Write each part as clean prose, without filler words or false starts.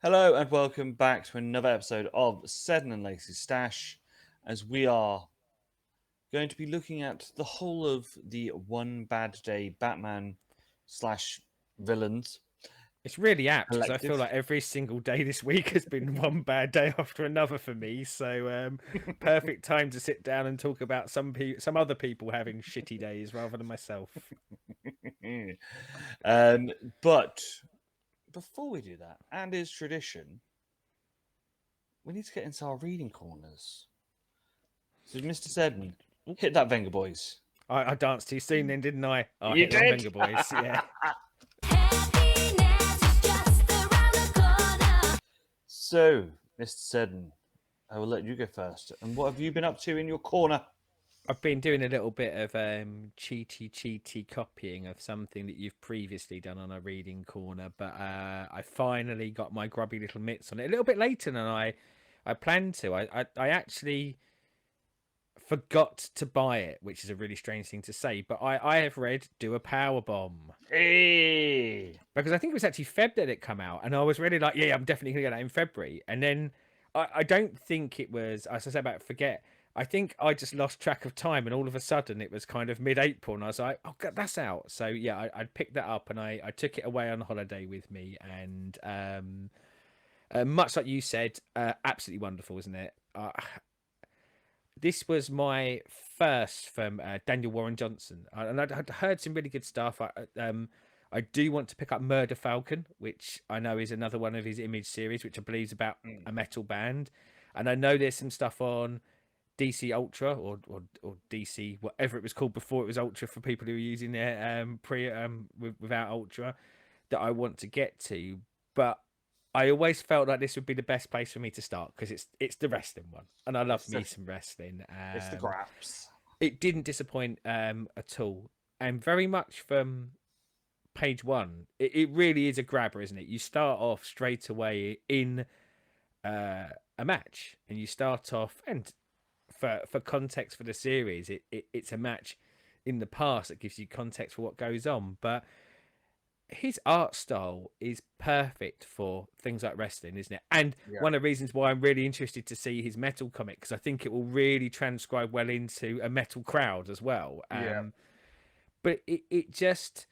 Hello and welcome back to another episode of Seddon and Laceys Stash, as we are going to be looking at the whole of the One Bad Day Batman slash villains It's really apt because I feel collective. like every single day this week has been one bad day after another for me. So, perfect time to sit down and talk about some other people having shitty days rather than myself. um, but before we do that, and is tradition, we need to get into our reading corners. So, Mr. Seddon, hit that Venga boys. I danced too soon then, didn't I? I You hit them did. Venga boys. Yeah. Happiness is just around the corner. So, Mr. Seddon, I will let you go first. And what have you been up to in your corner? I've been doing a little bit of cheaty copying of something that you've previously done on a reading corner, but I finally got my grubby little mitts on it a little bit later than I planned to. I actually forgot to buy it, which is a really strange thing to say, but I have read Do a Power Bomb Hey! because I think it was actually Feb that it come out, and I was really like, yeah, I'm definitely gonna get that in February. And then I don't think it was, as I said about forget. I think I just lost track of time, and all of a sudden it was kind of mid-April, and I was like, "Oh, God, that's out." So yeah, I picked that up, and I took it away on holiday with me, and much like you said, absolutely wonderful, isn't it? This was my first from Daniel Warren Johnson, and I'd heard some really good stuff. I do want to pick up Murder Falcon, which I know is another one of his Image series, which I believe is about a metal band, and I know there's some stuff on DC Ultra or DC whatever it was called before it was Ultra for people who are using their without Ultra that I want to get to, but I always felt like this would be the best place for me to start because it's the wrestling one, and I love It's me the, some wrestling. it's the graps. It didn't disappoint at all, and very much from page one, it really is a grabber, isn't it? You start off straight away in a match, and you start off, and for context for the series, it's a match in the past that gives you context for what goes on, but his art style is perfect for things like wrestling, isn't it? And Yeah. one of the reasons why I'm really interested to see his metal comic, because I think it will really transcribe well into a metal crowd as well. Yeah. But it's just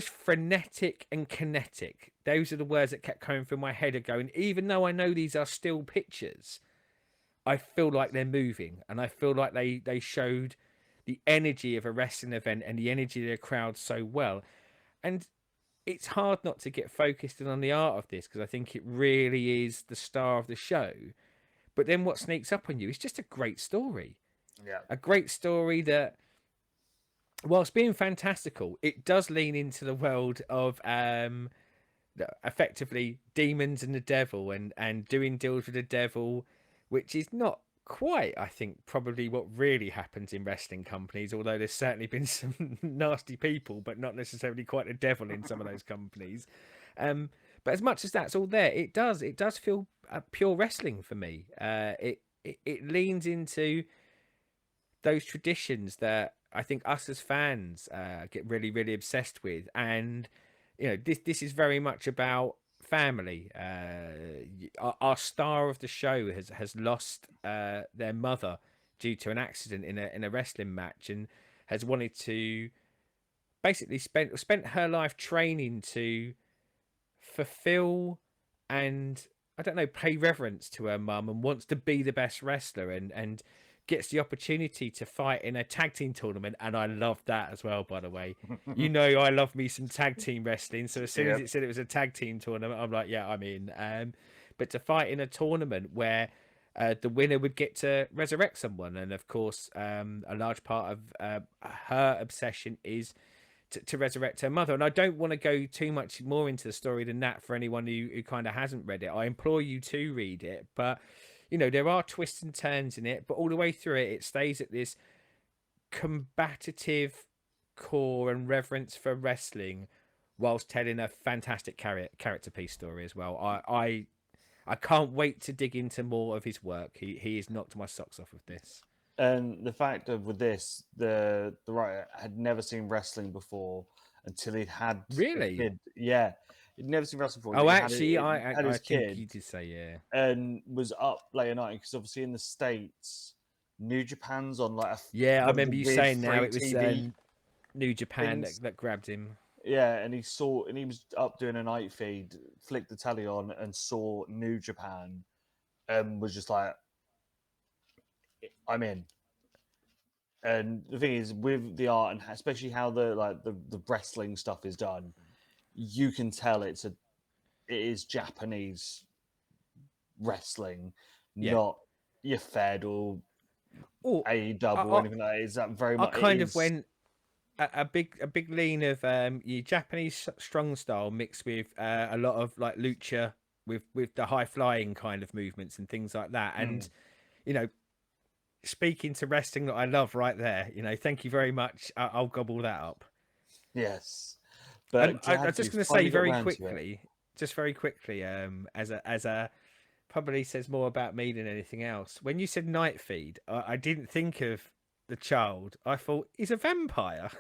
frenetic and kinetic. Those are the words that kept coming through my head of going, even though I know these are still pictures, I feel like they're moving, and I feel like they showed the energy of a wrestling event and the energy of the crowd so well. And it's hard not to get focused in on the art of this because I think it really is the star of the show. But then what sneaks up on you is just a great story. Yeah. A great story that, whilst being fantastical, it does lean into the world of effectively demons and the devil and doing deals with the devil, which is not quite, I think, probably what really happens in wrestling companies, although there's certainly been some nasty people, but not necessarily quite the devil in some of those companies. But as much as that's all there, it does feel pure wrestling for me. It leans into those traditions that I think us as fans get really obsessed with, and this is very much about family. Our star of the show has lost their mother due to an accident in a wrestling match, and has wanted to basically spent her life training to fulfill and, I don't know, pay reverence to her mum, and wants to be the best wrestler, and gets the opportunity to fight in a tag team tournament. And I love that as well, by the way. I love me some tag team wrestling. So as soon as Yep. it said it was a tag team tournament, I'm like, yeah, I'm in. But to fight in a tournament where the winner would get to resurrect someone, and of course, a large part of her obsession is to resurrect her mother. And I don't want to go too much more into the story than that for anyone who kind of hasn't read it. I implore you to read it, but there are twists and turns in it, but all the way through it, it stays at this combative core and reverence for wrestling, whilst telling a fantastic character piece story as well. I can't wait to dig into more of his work. He has knocked my socks off with this. And the fact of with this, the writer had never seen wrestling before until he'd had a Really? kid. Yeah, He'd never seen wrestling before. Oh, He actually, had I his think you kid did say, yeah. and was up late at night because obviously in the States, New Japan's on like Yeah, I one of the remember you weird saying now free it was TV New Japan things. that grabbed him. Yeah, and he was up doing a night feed, flicked the telly on, and saw New Japan, and was just like, "I'm in." And the thing is, with the art and especially how the wrestling stuff is done, you can tell it is Japanese wrestling, Yeah. not your Fed or Oh, AEW or I, anything like that. It's that very I much. It kind of is. went a big lean of your Japanese strong style mixed with a lot of like lucha with the high flying kind of movements and things like that. And you know, speaking to wrestling that I love right there. You know, thank you very much. I'll gobble that up. Yes, And but I glad was you just going to say finally got round to it. just very quickly, as a probably says more about me than anything else. When you said night feed, I didn't think of the child. I thought he's a vampire.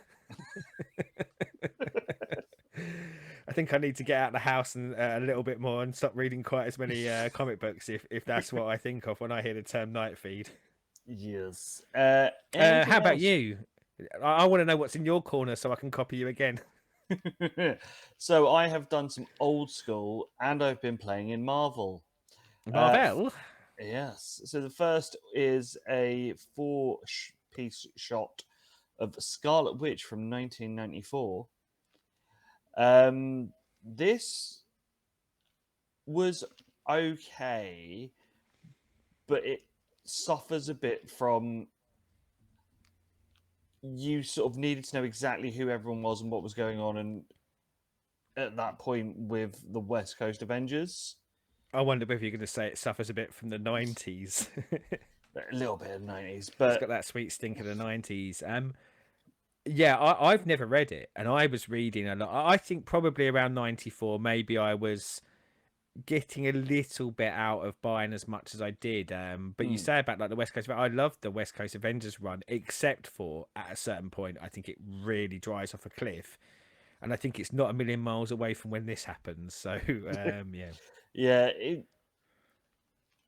I think I need to get out of the house and a little bit more and stop reading quite as many comic books if that's what I think of when I hear the term night feed. Yes. How Anything about else? you? I want to know what's in your corner so I can copy you again. So I have done some old school, and I've been playing in Marvel. Marvel. Yes. So the first is a four-piece shot of Scarlet Witch from 1994. This was okay, but it suffers a bit from you sort of needed to know exactly who everyone was and what was going on, and at that point with the West Coast Avengers, I wonder whether you're going to say it suffers a bit from the 90s. a little bit of 90s, It's but got that sweet stink of the 90s. Yeah, I've never read it, and I was reading a lot. I think probably around 94, maybe I was getting a little bit out of buying as much as I did. But you say about like the West Coast, I loved the West Coast Avengers run, except for at a certain point, I think it really dries off a cliff, and I think it's not a million miles away from when this happens. So yeah, yeah,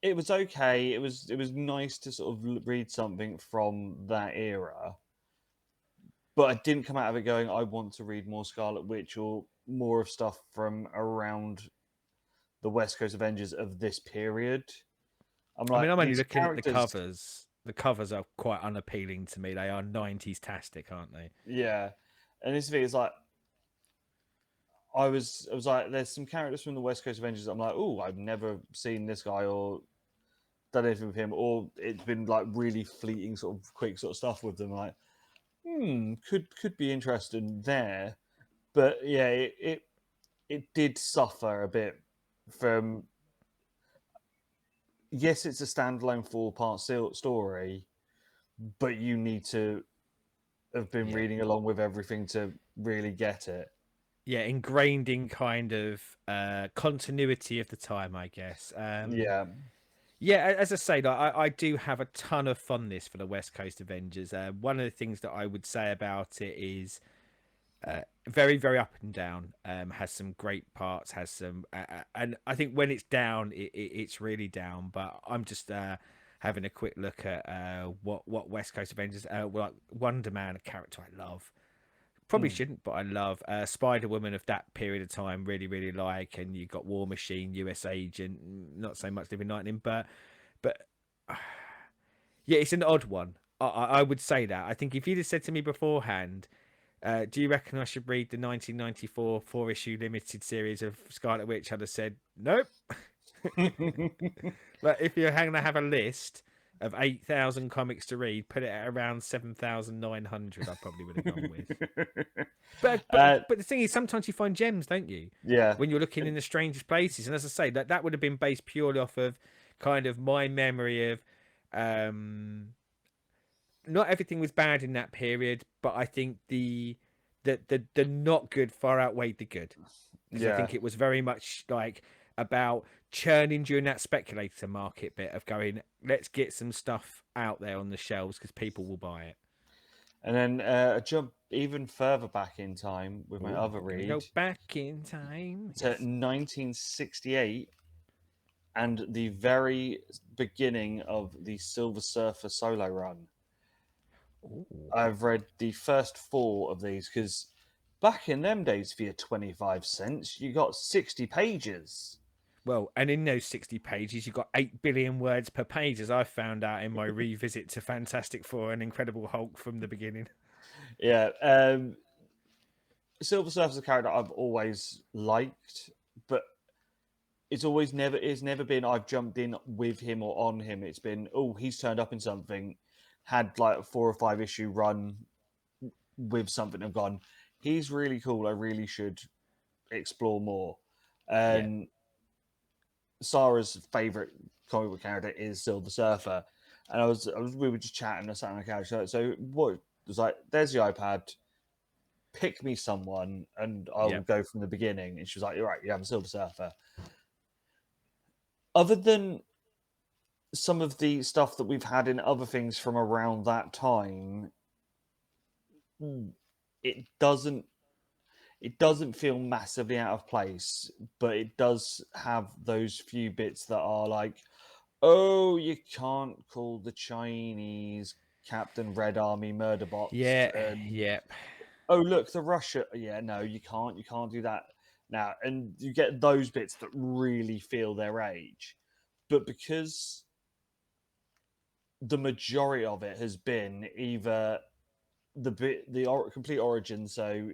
it was okay. It was nice to sort of read something from that era, but I didn't come out of it going, I want to read more Scarlet Witch or more of stuff from around the West Coast Avengers of this period. I'm I mean, like, I'm only these looking at the characters, covers. The covers are quite unappealing to me. They are 90s tastic, aren't they? yeah. And this thing is like, I was like, there's some characters from the West Coast Avengers. I'm like, oh, I've never seen this guy or done anything with him, or it's been like really fleeting, sort of quick sort of stuff with them. Like, could be interesting there, but yeah, it did suffer a bit from. Yes, it's a standalone four-part story, but you need to have been Yeah. reading along with everything to really get it. Yeah, ingrained in kind of continuity of the time, I guess. Yeah. Yeah, as I say, like, I do have a ton of fondness for the West Coast Avengers. One of the things that I would say about it is very, very up and down. Has some great parts, has some, and I think when it's down, it's really down. But I'm just having a quick look at what West Coast Avengers, like Wonder Man, a character I love. Probably Mm. shouldn't, but I love Spider Woman of that period of time. Really, really like, and you got War Machine, US Agent, not so much Living Lightning, but yeah, it's an odd one. I would say that. I think if you'd have said to me beforehand, do you reckon I should read the 1994 four-issue limited series of Scarlet Witch? I'd have said nope. But if you're going to have a list of 8,000 comics to read, put it at around 7,900. I probably would have gone with. But uh, but the thing is, sometimes you find gems, don't you? yeah, When you're looking in the strangest places, and as I say, that would have been based purely off of kind of my memory of. Not everything was bad in that period, but I think the not good far outweighed the good, because I yeah. think it was very much like about churning during that speculator market bit of going, let's get some stuff out there on the shelves because people will buy it. And then a jump even further back in time with my Oh, other we're gonna read go back in time. to Yes. 1968 and the very beginning of the Silver Surfer solo run. Oh. I've read the first four of these because back in them days, for your 25 cents, you got 60 pages. Well, and in those 60 pages, you've got 8 billion words per page, as I found out in my revisit to Fantastic Four and Incredible Hulk from the beginning. Yeah, Silver Surfer's a character I've always liked, but it's never been I've jumped in with him or on him. It's been, oh, he's turned up in something, had like a 4 or 5 issue run with something and gone, he's really cool. I really should explore more. Yeah. And Sarah's favorite comic book character is Silver Surfer, and we were just chatting. I sat on the couch. So what was like? There's the iPad. Pick me someone, and I'll Yeah. go from the beginning. And she was like, "You're right. You have a Silver Surfer." Other than some of the stuff that we've had in other things from around that time, it doesn't it doesn't feel massively out of place, but it does have those few bits that are like, oh, you can't call the Chinese Captain Red Army Murder Bots, Yeah. and Yeah. oh, look, the Russia. Yeah, no, you can't do that now. And you get those bits that really feel their age, but because the majority of it has been either complete origin, so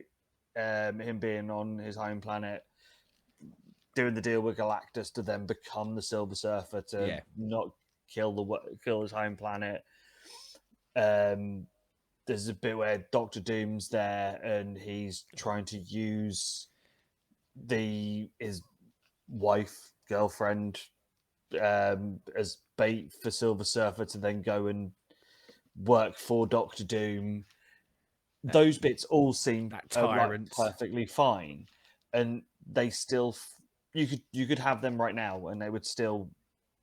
him being on his home planet, doing the deal with Galactus to then become the Silver Surfer to Yeah. not kill his home planet. Um, there's a bit where Doctor Doom's there and he's trying to use his wife, girlfriend, as bait for Silver Surfer to then go and work for Doctor Doom. Those bits all seem That like tyrant. perfectly fine, and they still you could have them right now and they would still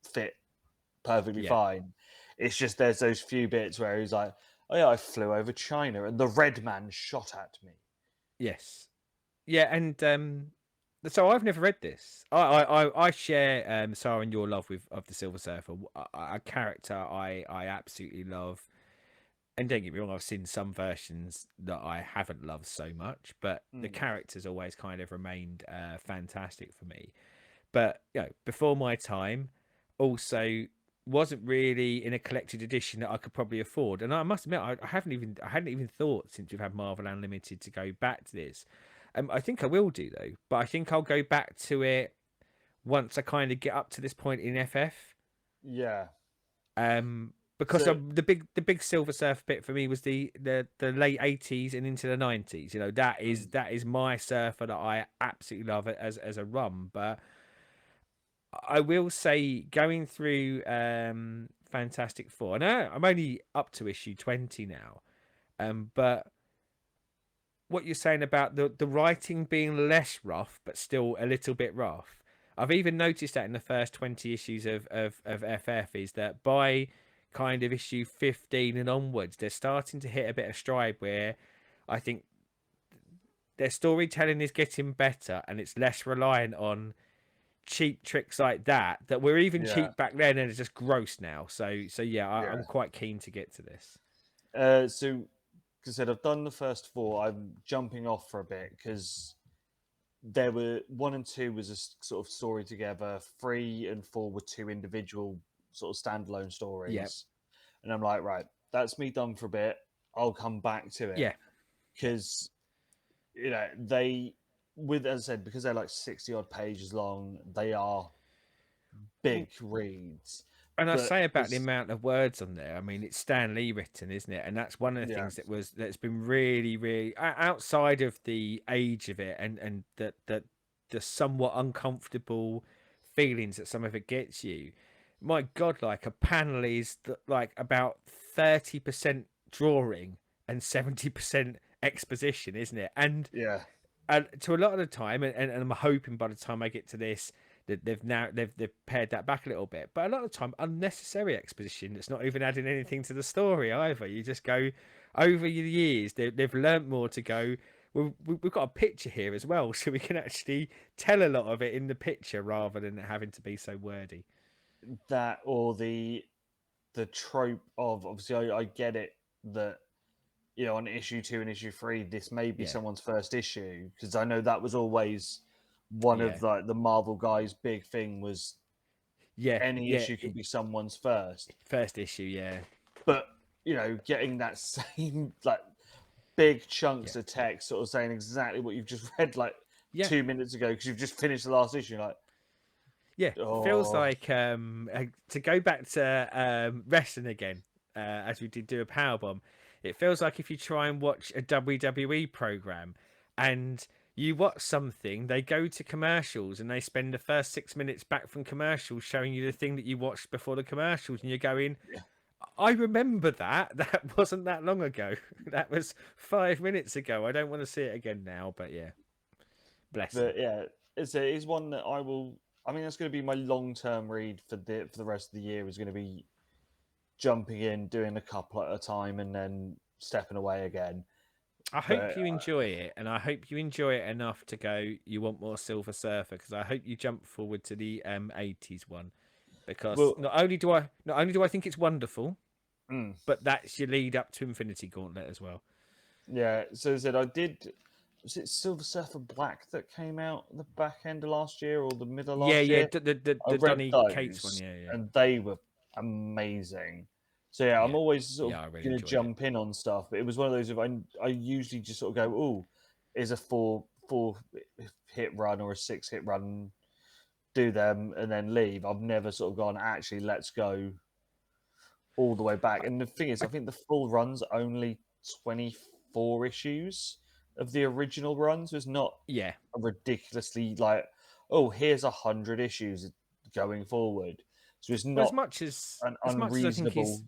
fit perfectly Yeah. fine. It's just there's those few bits where he's like, "Oh yeah, I flew over China and the Red Man shot at me." Yes. Yeah, and so I've never read this. I share Sarah and your love with of the Silver Surfer, a character I absolutely love. And don't get me wrong, I've seen some versions that I haven't loved so much, but the Mm. character's always kind of remained fantastic for me. But before my time, also wasn't really in a collected edition that I could probably afford. And I must admit, I hadn't even thought since we've had Marvel Unlimited to go back to this. I think I will do though, but I think I'll go back to it once I kind of get up to this point in FF. Yeah. Because So the big Silver Surf bit for me was the late 80s and into the 90s. mm, That is my surfer that I absolutely love it as a run. But I will say, going through Fantastic Four, and I'm only up to issue 20 now, but what you're saying about the writing being less rough but still a little bit rough, I've even noticed that in the first 20 issues of FF, is that by kind of issue 15 and onwards, they're starting to hit a bit of stride where I think their storytelling is getting better and it's less reliant on cheap tricks like that were even yeah, cheap back then and it's just gross now. So yeah, yeah. I'm quite keen to get to this. So, like I said, I've done the first four. I'm jumping off for a bit because there were one and two was a sort of story together. 3 and 4 were two individual sort of standalone Yeah, stories, and I'm like, right, that's me done for a bit. I'll come back to it yeah. because they, with as I said, because they're like 60 odd pages long, they are Well, big reads. and I But say about the there's amount of words on there. I mean, it's Stan Lee written, isn't it? And that's one of the yeah, things that's been really, really outside of the age of it, and that the somewhat uncomfortable feelings that some of it gets you. My God, like a panel is like about 30% drawing and 70% exposition, isn't it? yeah, And to a lot of the time, and I'm hoping by the time I get to this that they've pared that back a little bit. But a lot of the time, unnecessary exposition that's not even adding anything to the story either. You just go, over the years they've learnt more to go. We've got a picture here as well, so we can actually tell a lot of it in the picture rather than having to be so wordy. That or the trope of, obviously, I get it that, on issue 2 and issue 3, this may be Yeah, someone's first issue, because I know that was always one yeah, of the Marvel guys' big thing was yeah, any yeah. issue can be someone's first. First issue, yeah, But getting that same like big yeah, chunks of text sort of saying exactly what you've just read like yeah. 2 minutes ago because you've just finished the last issue, like, Yeah, feels oh, like to go back to wrestling again, as we did do a power bomb. It feels like if you try and watch a WWE program, and you watch something, they go to commercials and they spend the first 6 minutes back from commercials showing you the thing that you watched before the commercials, and you're going, yeah. "I remember that. That wasn't that long ago. That was 5 minutes ago. I don't want to see it again now." But yeah, bless them. But yeah, it's one that I will. I mean, that's going to be my long term read for the rest of the year. Is going to be jumping in, doing a couple at a time, and then stepping away again. I hope But you enjoy it, and I hope you enjoy it enough to go. You want more Silver Surfer, because I hope you jump forward to the '80s one, because well, not only do I think it's wonderful, mm, but that's your lead up to Infinity Gauntlet as well. yeah. So as I said, I did. Was it Silver Surfer Black that came out the back end of last year or the middle of Yeah, last yeah, year? the I read Donny Cates one. those, Yeah, yeah, and they were amazing. So yeah, I'm yeah, always sort yeah. of I really going to enjoyed it. jump in on stuff, but it was one of those of I usually just sort of go, oh, is a four hit run or a 6 hit run, do them and then leave. I've never sort of gone, actually, let's go all the way back. I, And the thing is, I I, think the full run's only 24 issues of the original runs. So it's not yeah. a ridiculously like, oh, here's 100 issues going forward. So it's Well, not an as much as I think unreasonable. he's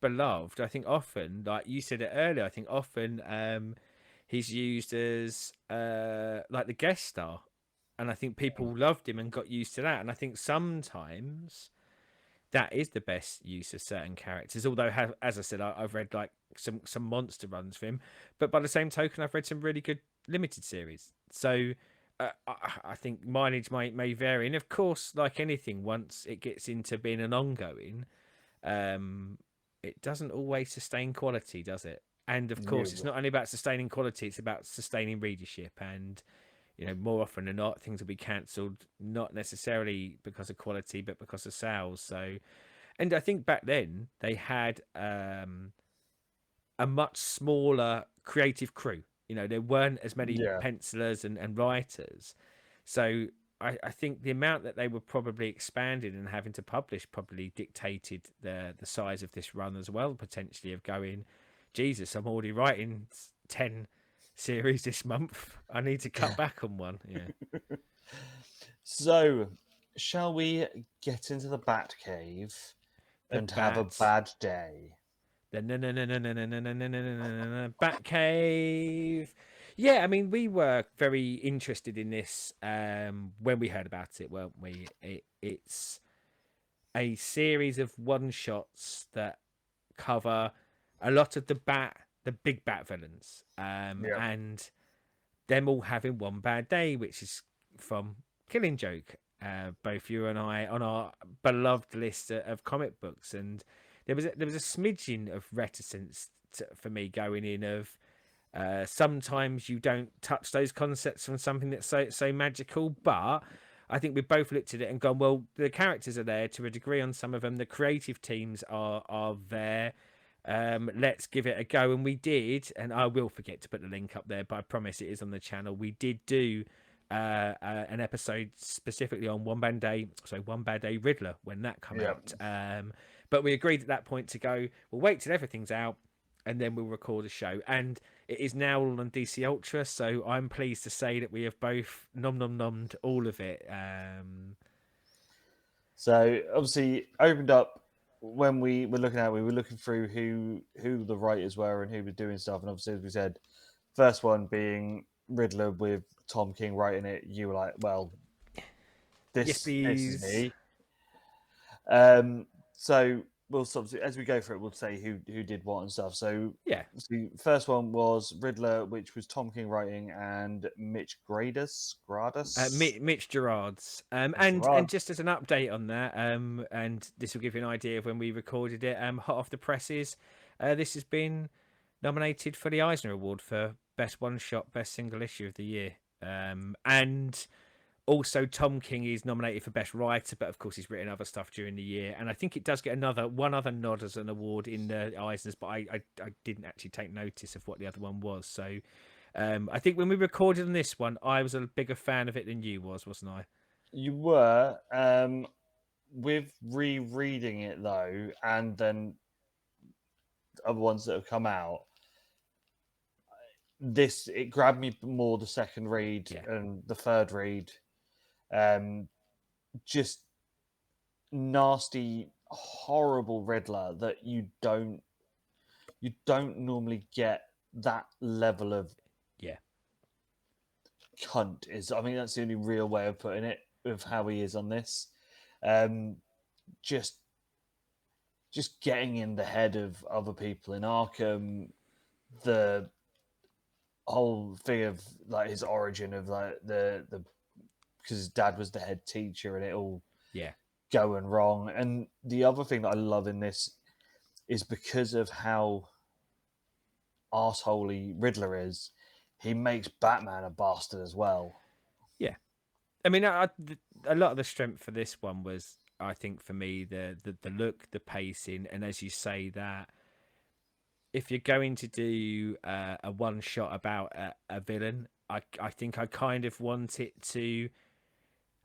beloved, I think often, like you said it earlier, I think often he's used as like the guest star, and I think people loved him and got used to that. And I think sometimes that is the best use of certain characters. Although, as I said, I've read like some monster runs for him, but by the same token, I've read some really good limited series. So. I think mileage may vary, and of course, like anything, once it gets into being an ongoing, um, it doesn't always sustain quality, does it? And of course, it's No. not only about sustaining quality; it's about sustaining readership. And more often than not, things will be cancelled not necessarily because of quality, but because of sales. So, and I think back then they had a much smaller creative crew. There weren't as many Yeah. pencilers and writers. So I think the amount that they were probably expanding and having to publish probably dictated the size of this run as well, potentially of going, Jesus, I'm already writing 10 series this month. I need to cut back on one. Yeah. So, shall we get into the Bat Cave The and have a Bat. bad day? Batcave. Yeah, I mean, we were very interested in this when we heard about it, weren't we? It's a series of one shots that cover a lot of the big bat villains, Yeah. and them all having one bad day, which is from Killing Joke. Both you and I on our beloved list of comic books, and there was a smidgen of reticence for me going in of sometimes you don't touch those concepts from something that's so magical, but I think we both looked at it and gone, well, the characters are there to a degree on some of them. The creative teams are there. Let's give it a go, and we did. And I will forget to put the link up there, but I promise it is on the channel. We did do an episode specifically on One Bad Day Riddler when that come Yeah. out. But we agreed at that point to go, we'll wait till everything's out and then we'll record a show. And it is now all on DC Ultra, so I'm pleased to say that we have both nommed all of it. So obviously opened up when we were looking through who the writers were and who was doing stuff, and obviously, as we said, first one being Riddler with Tom King writing it. You were like, well, Yes, this is please. me. So we'll as we go through it, we'll say who did what and stuff. So Yeah. the first one was Riddler, which was Tom King writing and Mitch Gradus. Mitch Gerard's, and Gerard. just as an update on that, and this will give you an idea of when we recorded it. Hot off the presses, this has been nominated for the Eisner Award for best one shot, best single issue of the year, and also Tom King is nominated for best writer, but of course he's written other stuff during the year, and I think it does get one other nod as an award in the Eisners, but I didn't actually take notice of what the other one was, so. I think when we recorded on this one, I was a bigger fan of it than you wasn't I? You were. With rereading it though, and then other ones that have come out, it grabbed me more the second read Yeah. and the third read. Just nasty, horrible Riddler that you don't normally get that level of Yeah. cunt. Is, I mean, that's the only real way of putting it of how he is on this. Just getting in the head of other people in Arkham, the whole thing of like his origin of like the because his dad was the head teacher and it all Yeah. going wrong. And the other thing that I love in this is because of how arseholey Riddler is, he makes Batman a bastard as well. Yeah. I mean, a lot of the strength for this one was, I think, for me, the look, the pacing, and as you say that, if you're going to do a one shot about a villain, I think I kind of want it to.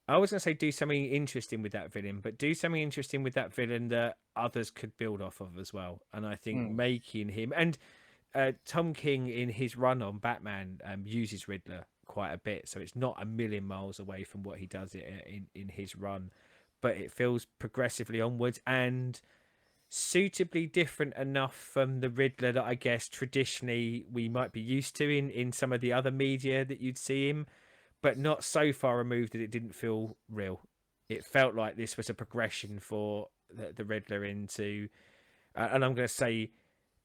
I was going to say do something interesting with that villain, but do something interesting with that villain that others could build off of as well. And I think making him and Tom King in his run on Batman uses Riddler quite a bit, so it's not a million miles away from what he does in his run, but it feels progressively onwards and suitably different enough from the Riddler that I guess traditionally we might be used to in some of the other media that you'd see him, but not so far removed that it didn't feel real. It felt like this was a progression for the Riddler into, and I'm going to say,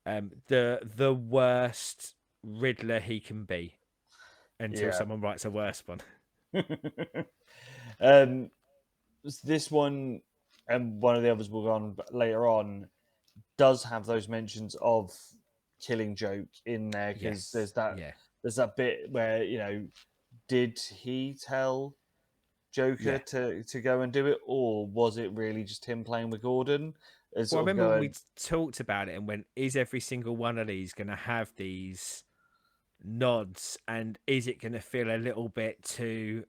the worst Riddler he can be until Yeah. someone writes a worse one. This one and one of the others will go on later on does have those mentions of Killing Joke in there because Yes. there's that bit where, you know, did he tell Joker to go and do it, or was it really just him playing with Gordon? And Well, I sort of remember when we going, talked about it and went, is every single one of these going to have these nods, and is it going to feel a little bit too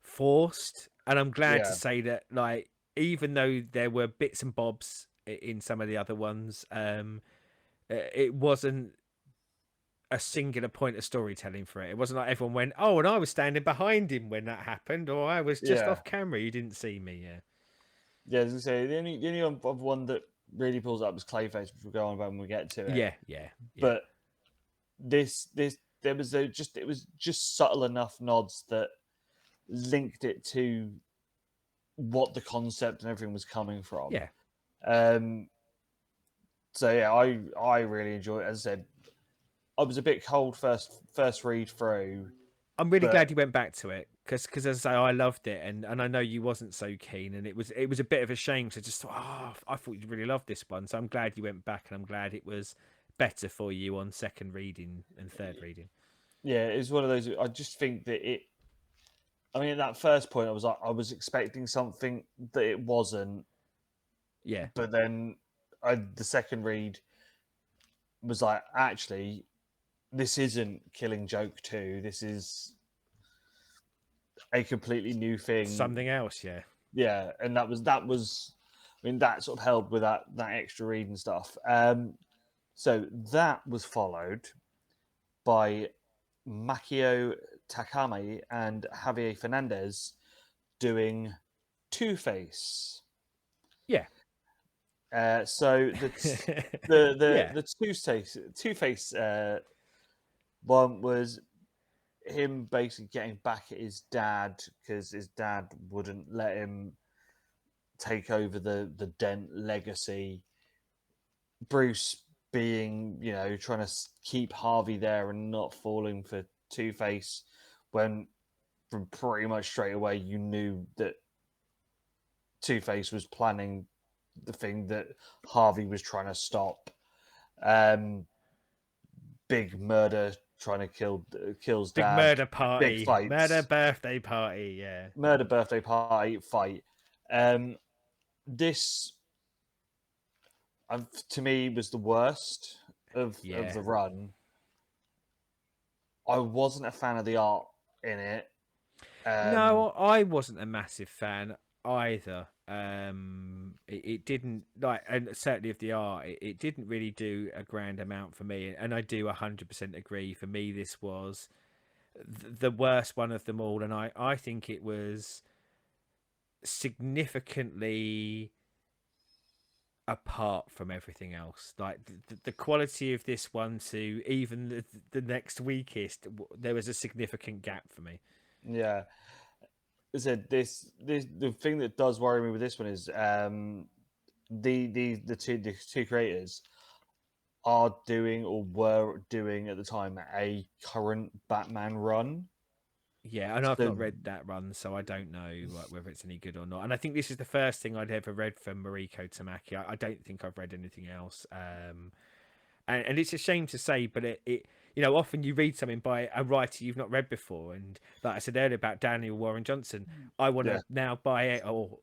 forced? And I'm glad to yeah, say that, like, even though there were bits and bobs in some of the other ones, it wasn't a singular point of storytelling for it. It wasn't like everyone went, "Oh, and I was standing behind him when that happened," or "I was just yeah, off camera, you didn't see me." Yeah, yeah. As I say, the only other one that really pulls up is Clayface, which we'll go on about when we get to it. yeah. But this there was it was just subtle enough nods that linked it to what the concept and everything was coming from. Yeah. So yeah, I really enjoy it. As I said, I was a bit cold first read through, I'm really but glad you went back to it because as I say, I loved it, and I know you wasn't so keen, and it was a bit of a shame because I just thought, oh, I thought you really loved this one, so I'm glad you went back, and I'm glad it was better for you on second reading and third reading. yeah, it's one of those. I just think that it. I mean, at that first point, I was expecting something that it wasn't, Yeah, but then the second read was like, actually, this isn't Killing Joke 2. This is a completely new thing. something else. Yeah, Yeah, and I mean, that sort of helped with that extra read and stuff. So that was followed by Makio Takami and Javier Fernandez doing Two Face. yeah, So yeah, the Two Face one was him basically getting back at his dad because his dad wouldn't let him take over the Dent legacy. Bruce being, trying to keep Harvey there and not falling for Two Face when from pretty much straight away you knew that Two Face was planning the thing that Harvey was trying to stop. Um, big murder trying to kills Big dad. murder Big party, murder fights, birthday party. Yeah, murder birthday party fight. This to me was the worst of yeah. the run. I wasn't a fan of the art in it. No, I wasn't a massive fan either. It didn't like, and certainly of the art, it didn't really do a grand amount for me. And I do 100% agree. For me, this was the worst one of them all, and I think it was significantly apart from everything else. Like the quality of this one to even the next weakest, there was a significant gap for me. Yeah, I said this the thing that does worry me with this one is the two creators are doing or were doing at the time a current Batman run. Yeah, and I've So not read that run, so I don't know like whether it's any good or not. And I think this is the first thing I'd ever read from Mariko Tamaki. I don't think I've read anything else. And it's a shame to say, but often you read something by a writer you've not read before, and like I said earlier about Daniel Warren Johnson, I want yeah, to now buy it or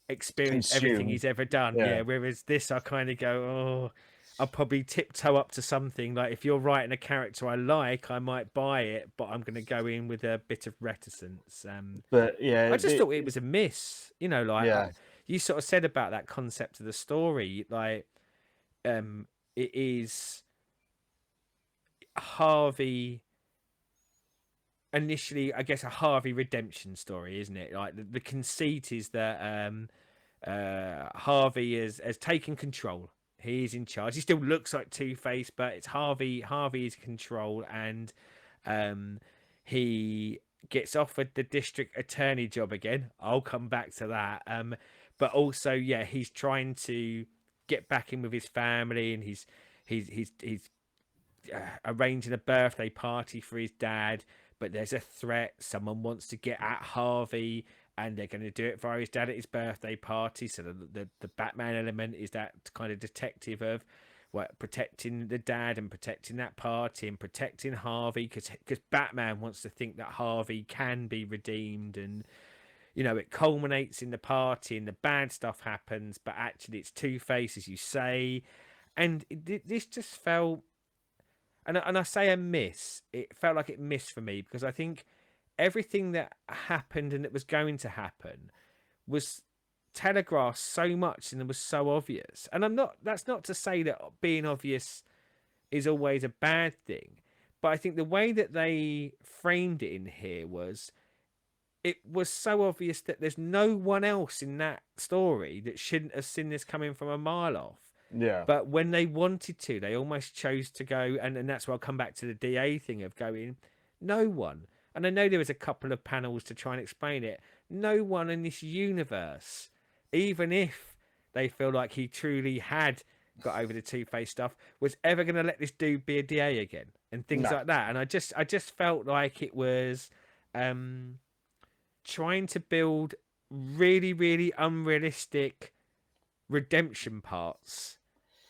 experience everything consume. he's ever done. Yeah, Yeah, whereas this, I kind of go, oh, I'll probably tiptoe up to something. Like if you're writing a character I like, I might buy it, but I'm going to go in with a bit of reticence. but yeah, I just thought it was a miss. yeah, You sort of said about that concept of the story, like it is Harvey initially, I guess, a Harvey redemption story, isn't it? Like the conceit is that Harvey has taken control. He's in charge. He still looks like Two Face, but it's Harvey. Harvey is in control, and um, he gets offered the district attorney job again. I'll come back to that. But also, yeah, he's trying to get back in with his family, and he's arranging a birthday party for his dad, but there's a threat. Someone wants to get at Harvey, and they're going to do it via his dad at his birthday party. So the Batman element is that kind of detective of protecting the dad and protecting that party and protecting Harvey, because Batman wants to think that Harvey can be redeemed, and it culminates in the party and the bad stuff happens, but actually it's Two Face, as you say, and this just felt, and I say a miss. It felt like it missed for me because I think everything that happened and that was going to happen was telegraphed so much and it was so obvious. And I'm not. That's not to say that being obvious is always a bad thing, but I think the way that they framed it in here was it was so obvious that there's no one else in that story that shouldn't have seen this coming from a mile off. yeah, But when they wanted to, they almost chose to go, and that's where I'll come back to the DA thing of going, no one. And I know there was a couple of panels to try and explain it. No one in this universe, even if they feel like he truly had got over the Two-Face stuff, was ever going to let this dude be a DA again and things no, like that. And I just felt like it was trying to build really, really unrealistic redemption parts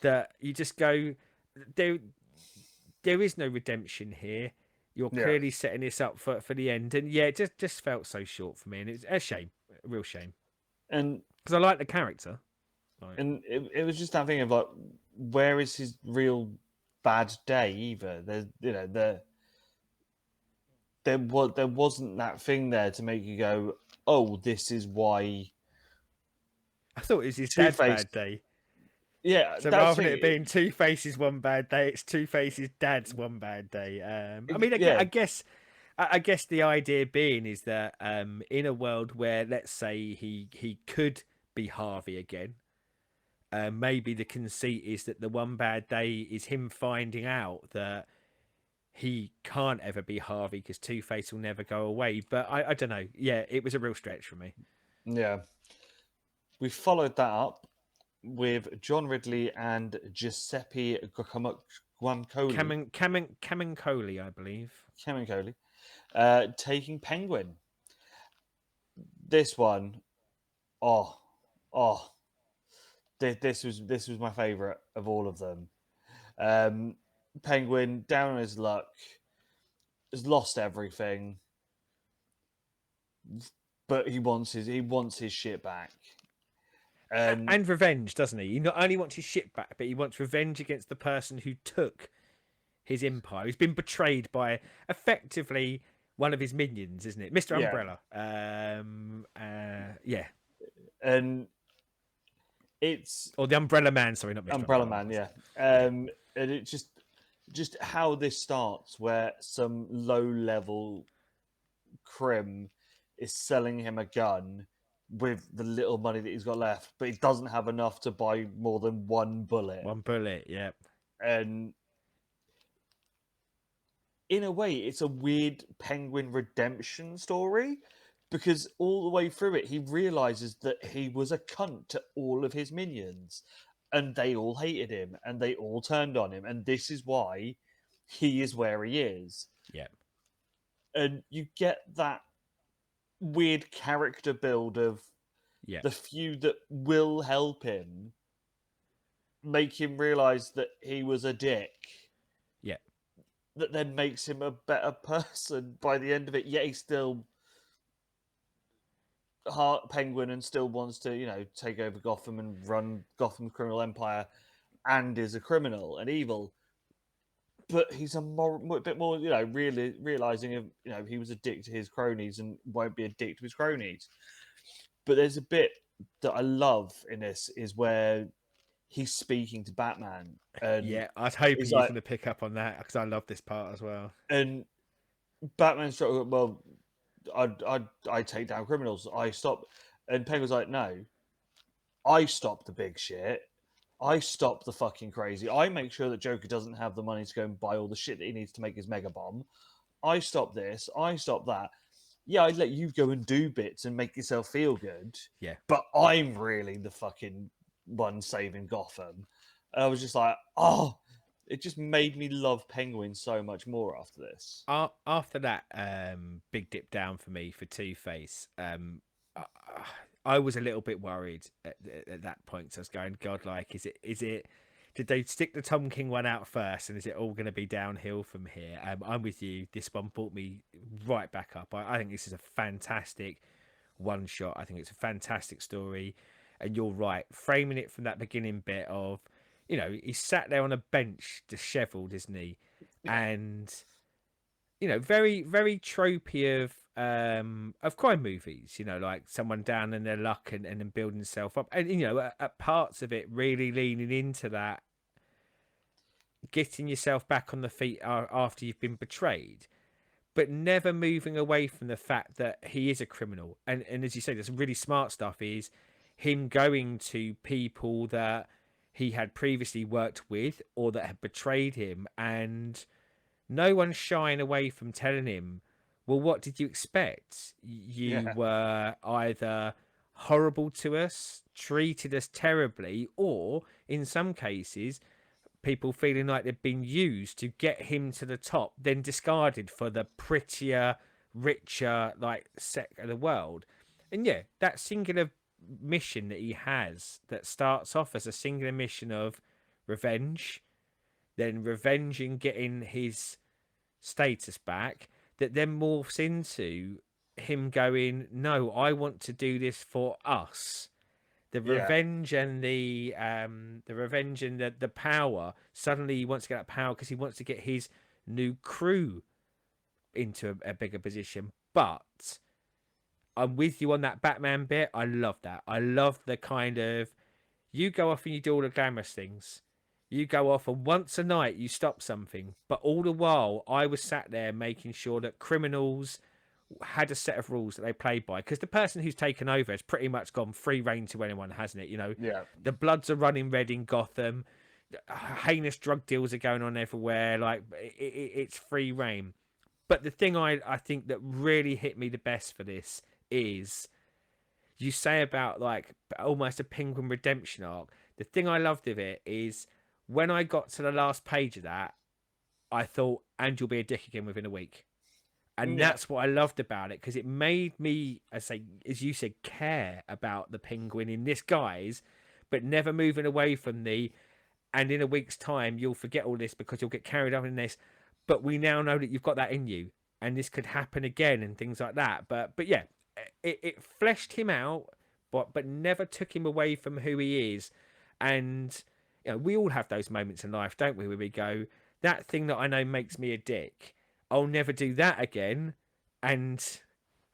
that you just go, there is no redemption here. You're yeah, clearly setting this up for the end, and yeah, it just felt so short for me, and it's a shame, a real shame, and because I like the character. Like, it was just that thing of like, where is his real bad day? Either there wasn't that thing there to make you go, oh, this is why I thought it was his Two dad's Face. bad day. Yeah, So that's rather than the it being Two Faces one bad day, it's Two Faces dad's one bad day. I mean, yeah, I guess the idea being is that in a world where, let's say, he could be Harvey again, maybe the conceit is that the one bad day is him finding out that he can't ever be Harvey because Two Face will never go away. But I don't know. Yeah, it was a real stretch for me. yeah. We followed that up with John Ridley and Giuseppe Guamcoli, Kamenkoli, I believe. Camuncoli, taking Penguin. This one, oh, oh, this was my favourite of all of them. Penguin down on his luck, has lost everything, but he wants his shit back. And revenge, doesn't he? He not only wants his shit back, but he wants revenge against the person who took his empire. He's been betrayed by effectively one of his minions, isn't it, Mr. Yeah. Umbrella? Yeah, And it's or the Umbrella Man. Sorry, not Mr. Umbrella Man, yeah. And it just how this starts, where some low level crim is selling him a gun with the little money that he's got left, but he doesn't have enough to buy more than one bullet. One bullet, yeah. And in a way, it's a weird Penguin redemption story, because all the way through it, he realizes that he was a cunt to all of his minions, and they all hated him, and they all turned on him, and this is why he is where he is. Yeah. And you get that weird character build of Yeah. the few that will help him make him realize that he was a dick. Yeah. That then makes him a better person by the end of it. Yet he's still heart Penguin and still wants to, take over Gotham and run Gotham's criminal empire, and is a criminal and evil. But he's a bit more, really realizing of, he was a dick to his cronies and won't be a dick to his cronies. But there's a bit that I love in this is where he's speaking to Batman. And Yeah, I was hoping he's you were like- going to pick up on that because I love this part as well. And Batman's trying, well, I take down criminals. I stop. And Penguin's like, no, I stop the big shit. I stop the fucking crazy. I make sure that Joker doesn't have the money to go and buy all the shit that he needs to make his mega bomb. I stop this. I stop that. Yeah, I'd let you go and do bits and make yourself feel good. Yeah. But I'm really the fucking one saving Gotham. And I was just like, oh, it just made me love Penguin so much more after this. After that big dip down for me for Two-Face, I was a little bit worried at that point. So I was going, God, like, is it? Did they stick the Tom King one out first, and is it all going to be downhill from here? I'm with you. This one brought me right back up. I think this is a fantastic one shot. I think it's a fantastic story, and you're right, framing it from that beginning bit of, he's sat there on a bench, dishevelled, isn't he? And very, very tropey of crime movies, like someone down in their luck and then building himself up. And, at parts of it, really leaning into that, getting yourself back on the feet after you've been betrayed, but never moving away from the fact that he is a criminal. And as you say, there's some really smart stuff is him going to people that he had previously worked with or that had betrayed him, and no one's shying away from telling him, well, what did you expect? You were either horrible to us, treated us terribly, or in some cases, people feeling like they've been used to get him to the top, then discarded for the prettier, richer, set of the world. And yeah, that singular mission that he has that starts off as a singular mission of revenge, then revenge in getting his status back, that then morphs into him going, no, I want to do this for us. The revenge and the revenge and the power. Suddenly he wants to get that power because he wants to get his new crew into a bigger position. But I'm with you on that Batman bit. I love that. I love the kind of, you go off and you do all the glamorous things. You go off and once a night you stop something. But all the while I was sat there making sure that criminals had a set of rules that they played by. Because the person who's taken over has pretty much gone free reign to anyone, hasn't it? Yeah. The Bloods are running red in Gotham. Heinous drug deals are going on everywhere. It's free reign. But the thing I think that really hit me the best for this is you say about like almost a Penguin redemption arc. The thing I loved of it is when I got to the last page of that, I thought, and you'll be a dick again within a week. And Yeah, that's what I loved about it because it made me, as you said, care about the Penguin in this guise, but never moving away from the. And in a week's time, you'll forget all this because you'll get carried up in this. But we now know that you've got that in you, and this could happen again and things like that. But yeah, it fleshed him out, but never took him away from who he is. And we all have those moments in life, don't we, where we go, that thing that I know makes me a dick, I'll never do that again. And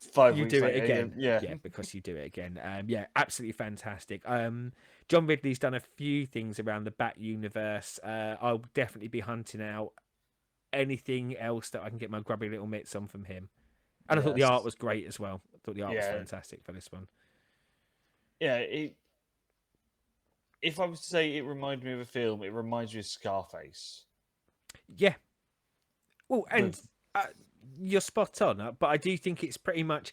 5 weeks do it later, again. yeah, Yeah, because you do it again. Yeah, absolutely fantastic. John Ridley's done a few things around the Bat universe. I'll definitely be hunting out anything else that I can get my grubby little mitts on from him. And I thought the art yes, was great as well. I thought the art was yeah, fantastic for this one. yeah. If I was to say it reminded me of a film, it reminds me of Scarface. Yeah. Well, and With uh, you're spot on, but I do think it's pretty much.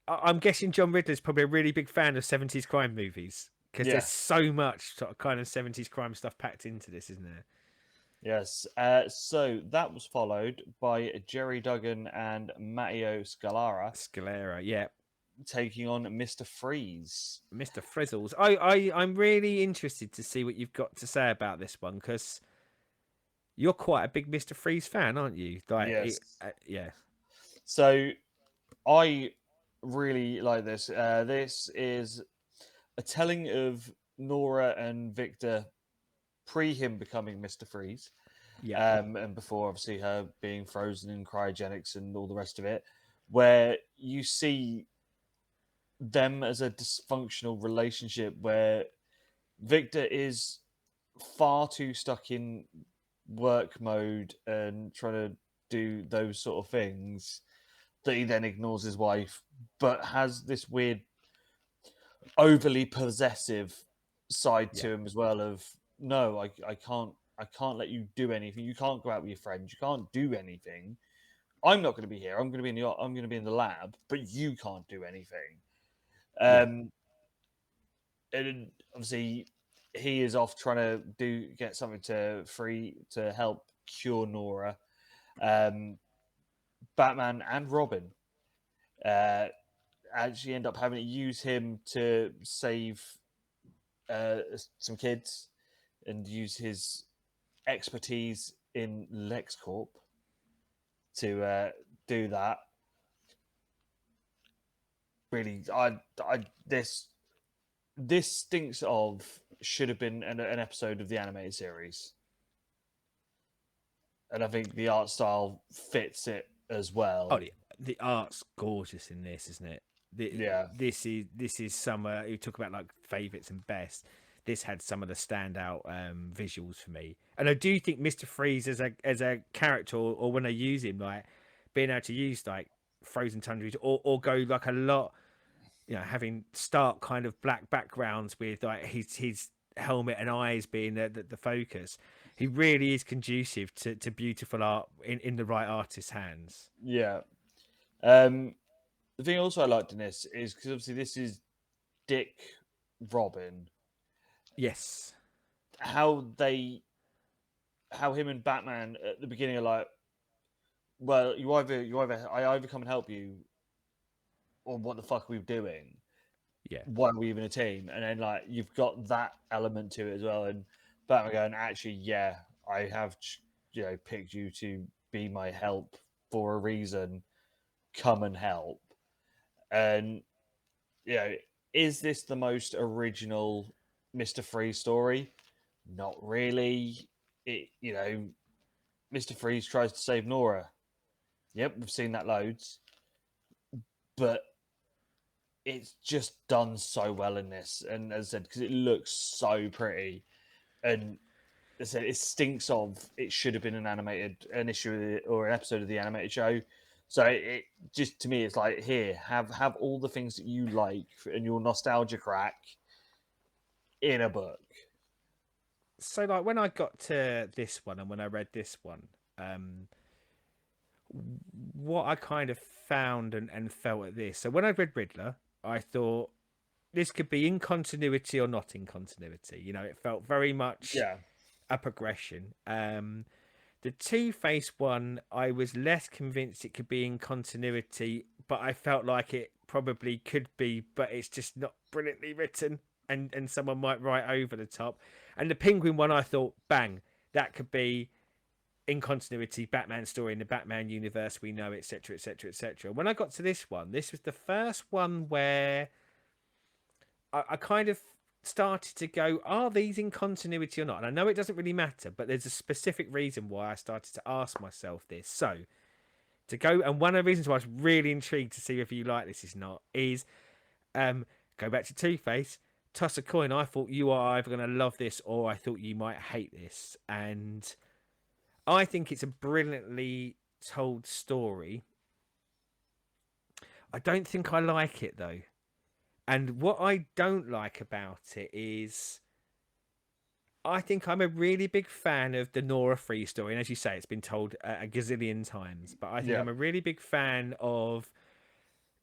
I'm guessing John Ridley's probably a really big fan of 70s crime movies because yeah, there's so much sort of kind of 70s crime stuff packed into this, isn't there? yes. So that was followed by Jerry Duggan and Matteo Scalera Scalera, yeah. taking on Mister Freeze. Mr. Frizzles. I'm really interested to see what you've got to say about this one because you're quite a big Mr. Freeze fan, aren't you? Yes. Yeah, So I really like this. This is a telling of Nora and Victor pre him becoming Mister Freeze, yeah, and before obviously her being frozen in cryogenics and all the rest of it, where you see them as a dysfunctional relationship where Victor is far too stuck in work mode and trying to do those sort of things that he then ignores his wife, but has this weird overly possessive side yeah, to him as well of no, I can't let you do anything. You can't go out with your friends. You can't do anything. I'm not going to be here. I'm going to be in the lab, but you can't do anything. yeah, Um, and obviously he is off trying to get something to help cure Nora. Um, Batman and Robin uh, actually end up having to use him to save some kids and use his expertise in LexCorp to do that. Really, this stinks of should have been an episode of the animated series, and I think the art style fits it as Oh, well. the art's gorgeous in this, isn't it? Yeah, This is some you talk about like favorites and best. This had some of the standout visuals for me, and I do think Mister Freeze as a character, or when they use him, like being able to use like frozen tundras, or go like a lot, having stark kind of black backgrounds with like his helmet and eyes being the focus. He really is conducive to beautiful art in the right artist's hands. yeah. Um, the thing also I liked in this is because obviously this is Dick Robin. Yes. How how him and Batman at the beginning are like, well, I either come and help you, or what the fuck are we doing? Yeah. Why are we even a team? And then like you've got that element to it as well. And Batman going, actually, yeah, I have picked you to be my help for a reason. Come and help. And you know, is this the most original Mister Freeze story? Not really. Mister Freeze tries to save Nora. Yep, we've seen that loads, but it's just done so well in this. And as I said, because it looks so pretty, and as I said, it stinks of it should have been an issue or an episode of the animated show. So it just to me, it's like here, have all the things that you like and your nostalgia crack in a book. So like when I got to this one and when I read this one, um, what I kind of found and felt at this. So when I read Riddler, I thought this could be in continuity or not in continuity. You know, it felt very much Yeah. a progression. The Two-Face one, I was less convinced it could be in continuity, but I felt like it probably could be, but it's just not brilliantly written, and someone might write over the top. And the Penguin one, I thought, bang, that could be in continuity, Batman story in the Batman universe we know, etc., etc., etc. When I got to this one, this was the first one where I kind of started to go, are these in continuity or not? And I know it doesn't really matter, but there's a specific reason why I started to ask myself this. So to go, and one of the reasons why I was really intrigued to see if you like this is not, is go back to Two-Face, toss a coin. I thought you are either going to love this or I thought you might hate this. And I think it's a brilliantly told story. I don't think I like it though. And what I don't like about it is I think I'm a really big fan of the Nora Free story. And as you say, it's been told a gazillion times. But I think Yeah. I'm a really big fan of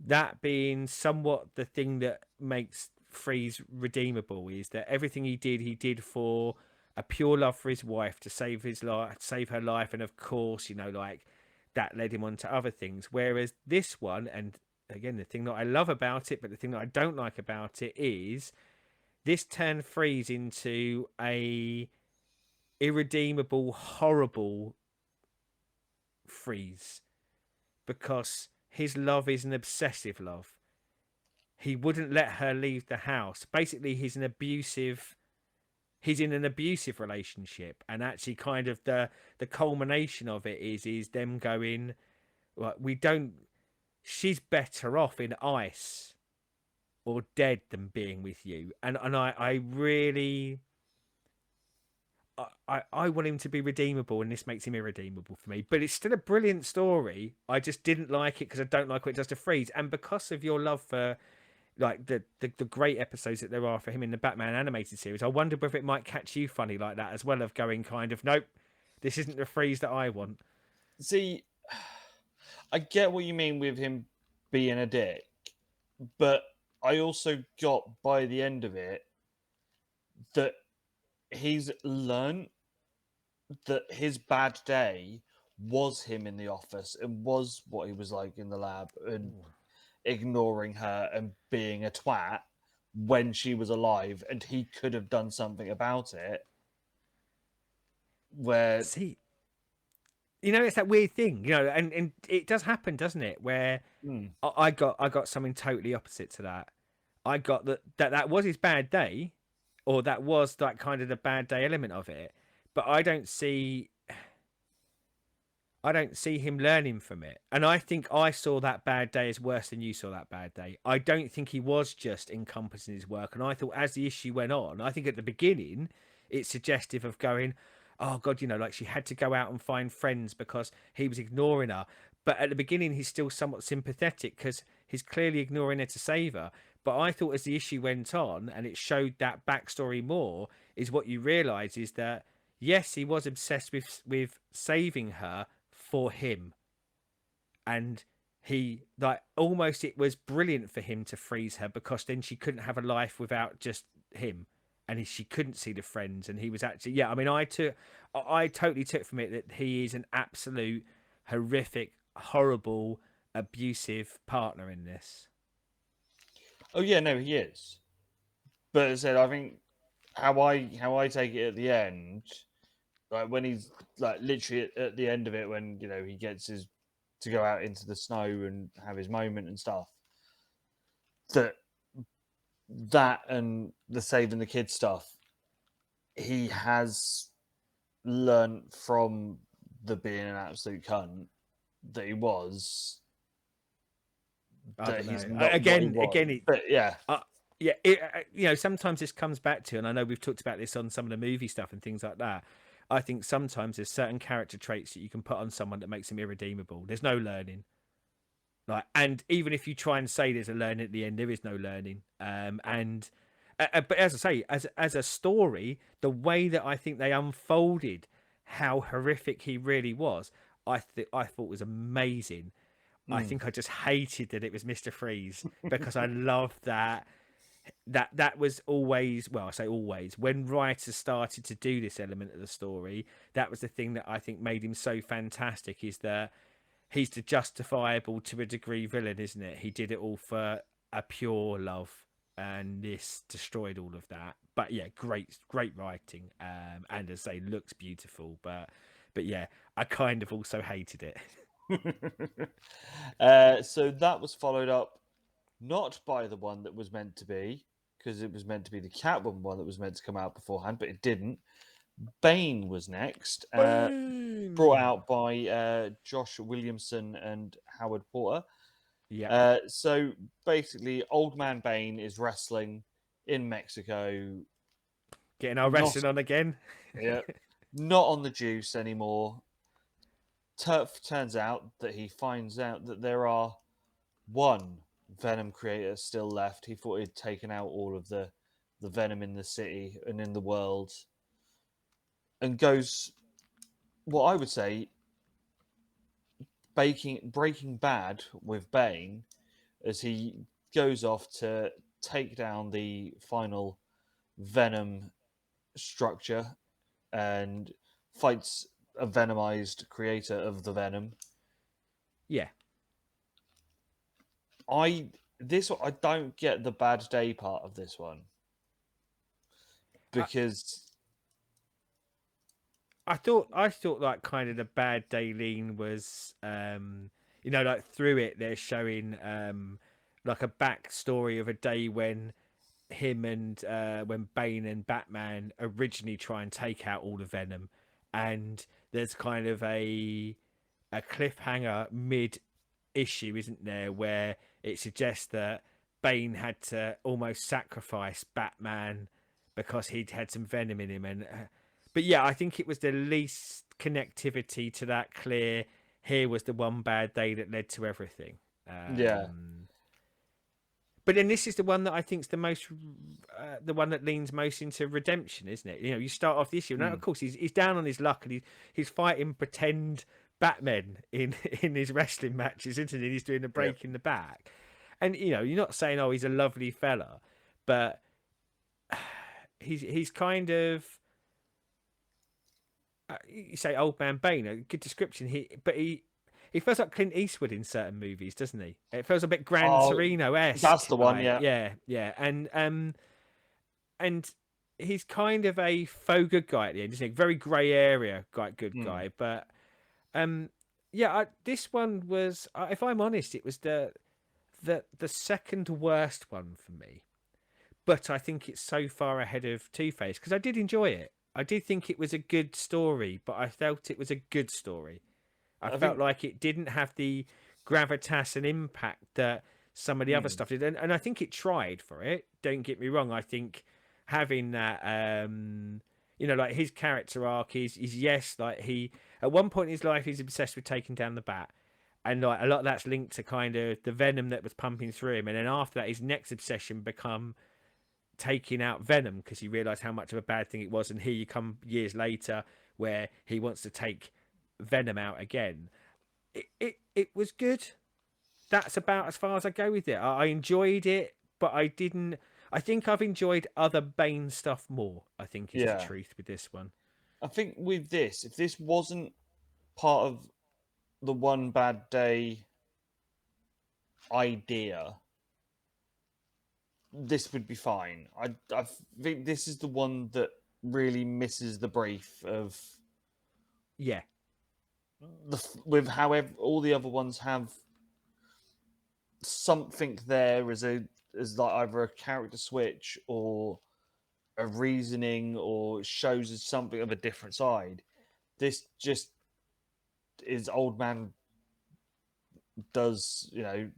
that being somewhat the thing that makes Freeze redeemable, is that everything he did for a pure love for his wife, to save his life, save her life. And of course, you know, like that led him on to other things. Whereas this one, and again, the thing that I love about it, but the thing that I don't like about it is this turned Freeze into a irredeemable, horrible Freeze, because his love is an obsessive love. He wouldn't let her leave the house. Basically, he's in an abusive relationship, and actually kind of the culmination of it is them going, well, we don't, she's better off in ice or dead than being with you. And I really I want him to be redeemable, and this makes him irredeemable for me. But it's still a brilliant story. I just didn't like it because I don't like what it does to Freeze. And because of your love for like the great episodes that there are for him in the Batman animated series, I wondered whether it might catch you funny like that as well, of going kind of, nope, this isn't the Freeze that I want. See, I get what you mean with him being a dick, but I also got by the end of it that he's learned that his bad day was him in the office and was what he was like in the lab and ignoring her and being a twat when she was alive, and he could have done something about it. Where See, you know, it's that weird thing, you know, and it does happen, doesn't it? Where hmm, I got something totally opposite to that. I got that was his bad day, or that was that kind of the bad day element of it. But I don't see him learning from it. And I think I saw that bad day as worse than you saw that bad day. I don't think he was just encompassing his work. And I thought as the issue went on, I think at the beginning, it's suggestive of going, oh God, you know, like she had to go out and find friends because he was ignoring her. But at the beginning, he's still somewhat sympathetic because he's clearly ignoring her to save her. But I thought as the issue went on and it showed that backstory more, is what you realise is that yes, he was obsessed with saving her for him, and he like almost it was brilliant for him to freeze her because then she couldn't have a life without just him, and she couldn't see the friends, and he was actually, yeah, I mean, I totally took from it that he is an absolute horrific, horrible, abusive partner in this. oh yeah, no, he is. But as I said, I think how I take it at the end, like when he's like literally at the end of it, when you know he gets his to go out into the snow and have his moment and stuff, that and the saving the kids stuff, he has learned from the being an absolute cunt that he was, I that don't he's know. not what he was. Again, But yeah, uh, yeah, you know, sometimes this comes back to, and I know we've talked about this on some of the movie stuff and things like that. I think sometimes there's certain character traits that you can put on someone that makes them irredeemable. There's no learning. Like, and even if you try and say there's a learning at the end, there is no learning. But as I say, as a story, the way that I think they unfolded how horrific he really was, I thought was amazing. I mm, think I just hated that it was Mr. Freeze because I love that. that was always, well, I say always, when writers started to do this element of the story, that was the thing that I think made him so fantastic, is that he's the justifiable to a degree villain, isn't it? He did it all for a pure love, and this destroyed all of that. But yeah, great writing, and as I say, looks beautiful. But yeah, I kind of also hated it. So that was followed up not by the one that was meant to be, because it was meant to be the Catwoman one that was meant to come out beforehand, but it didn't. Bane was next, brought Boom. out by Josh Williamson and Howard Porter. Yeah, So basically, Old Man Bane is wrestling in Mexico, getting our not wrestling on again. yeah, not on the juice anymore. Turns out that he finds out that there are one Venom creator still left. He thought he'd taken out all of the Venom in the city and in the world, and goes what I would say Breaking Bad with Bane, as he goes off to take down the final Venom structure and fights a venomized creator of the Venom. Yeah, I don't get the bad day part of this one, I, because I thought like kind of the bad day lean was, like through it they're showing like a backstory of a day when him and when Bane and Batman originally try and take out all the Venom, and there's kind of a cliffhanger mid issue, isn't there, where it suggests that Bane had to almost sacrifice Batman because he'd had some venom in him, and but yeah, I think it was the least connectivity to that clear. Here was the one bad day that led to everything. yeah, But then this is the one that I think is the most, the one that leans most into redemption, isn't it? You start off the issue. Now, of course, he's down on his luck, and he's fighting pretend Batmen in in his wrestling matches, isn't he? He's doing a yeah. break in the back, and you're not saying, oh, he's a lovely fella, but he's kind of, you say Old Man Bane, a good description. He feels like Clint Eastwood in certain movies, doesn't he? It feels a bit Gran Oh, Torino that's esque, the one. like Yeah. yeah, and he's kind of a faux good guy at the end, isn't he? Very grey area, quite good Hmm. guy, but yeah, this one was, if I'm honest, it was the second worst one for me. But I think it's so far ahead of Two Face because I did enjoy it. I did think it was a good story, but I felt it was a good story. I I felt think. like it didn't have the gravitas and impact that some of the other Hmm. stuff did, and I think it tried for it. Don't get me wrong. I think having that, like his character arc is yes, like he at one point in his life he's obsessed with taking down the bat, and like a lot of that's linked to kind of the venom that was pumping through him, and then after that his next obsession become taking out Venom because he realized how much of a bad thing it was, and here you come years later where he wants to take Venom out again. It was good. That's about as far as I go with it. I enjoyed it, but I didn't. I think I've enjoyed other Bane stuff more. I think is the Yeah. truth with this one. I think with this, if this wasn't part of the one bad day idea, this would be fine. I think this is the one that really misses the brief of Yeah, with however all the other ones have something there as like either a character switch or a reasoning or shows us something of a different side. This just is Old Man does I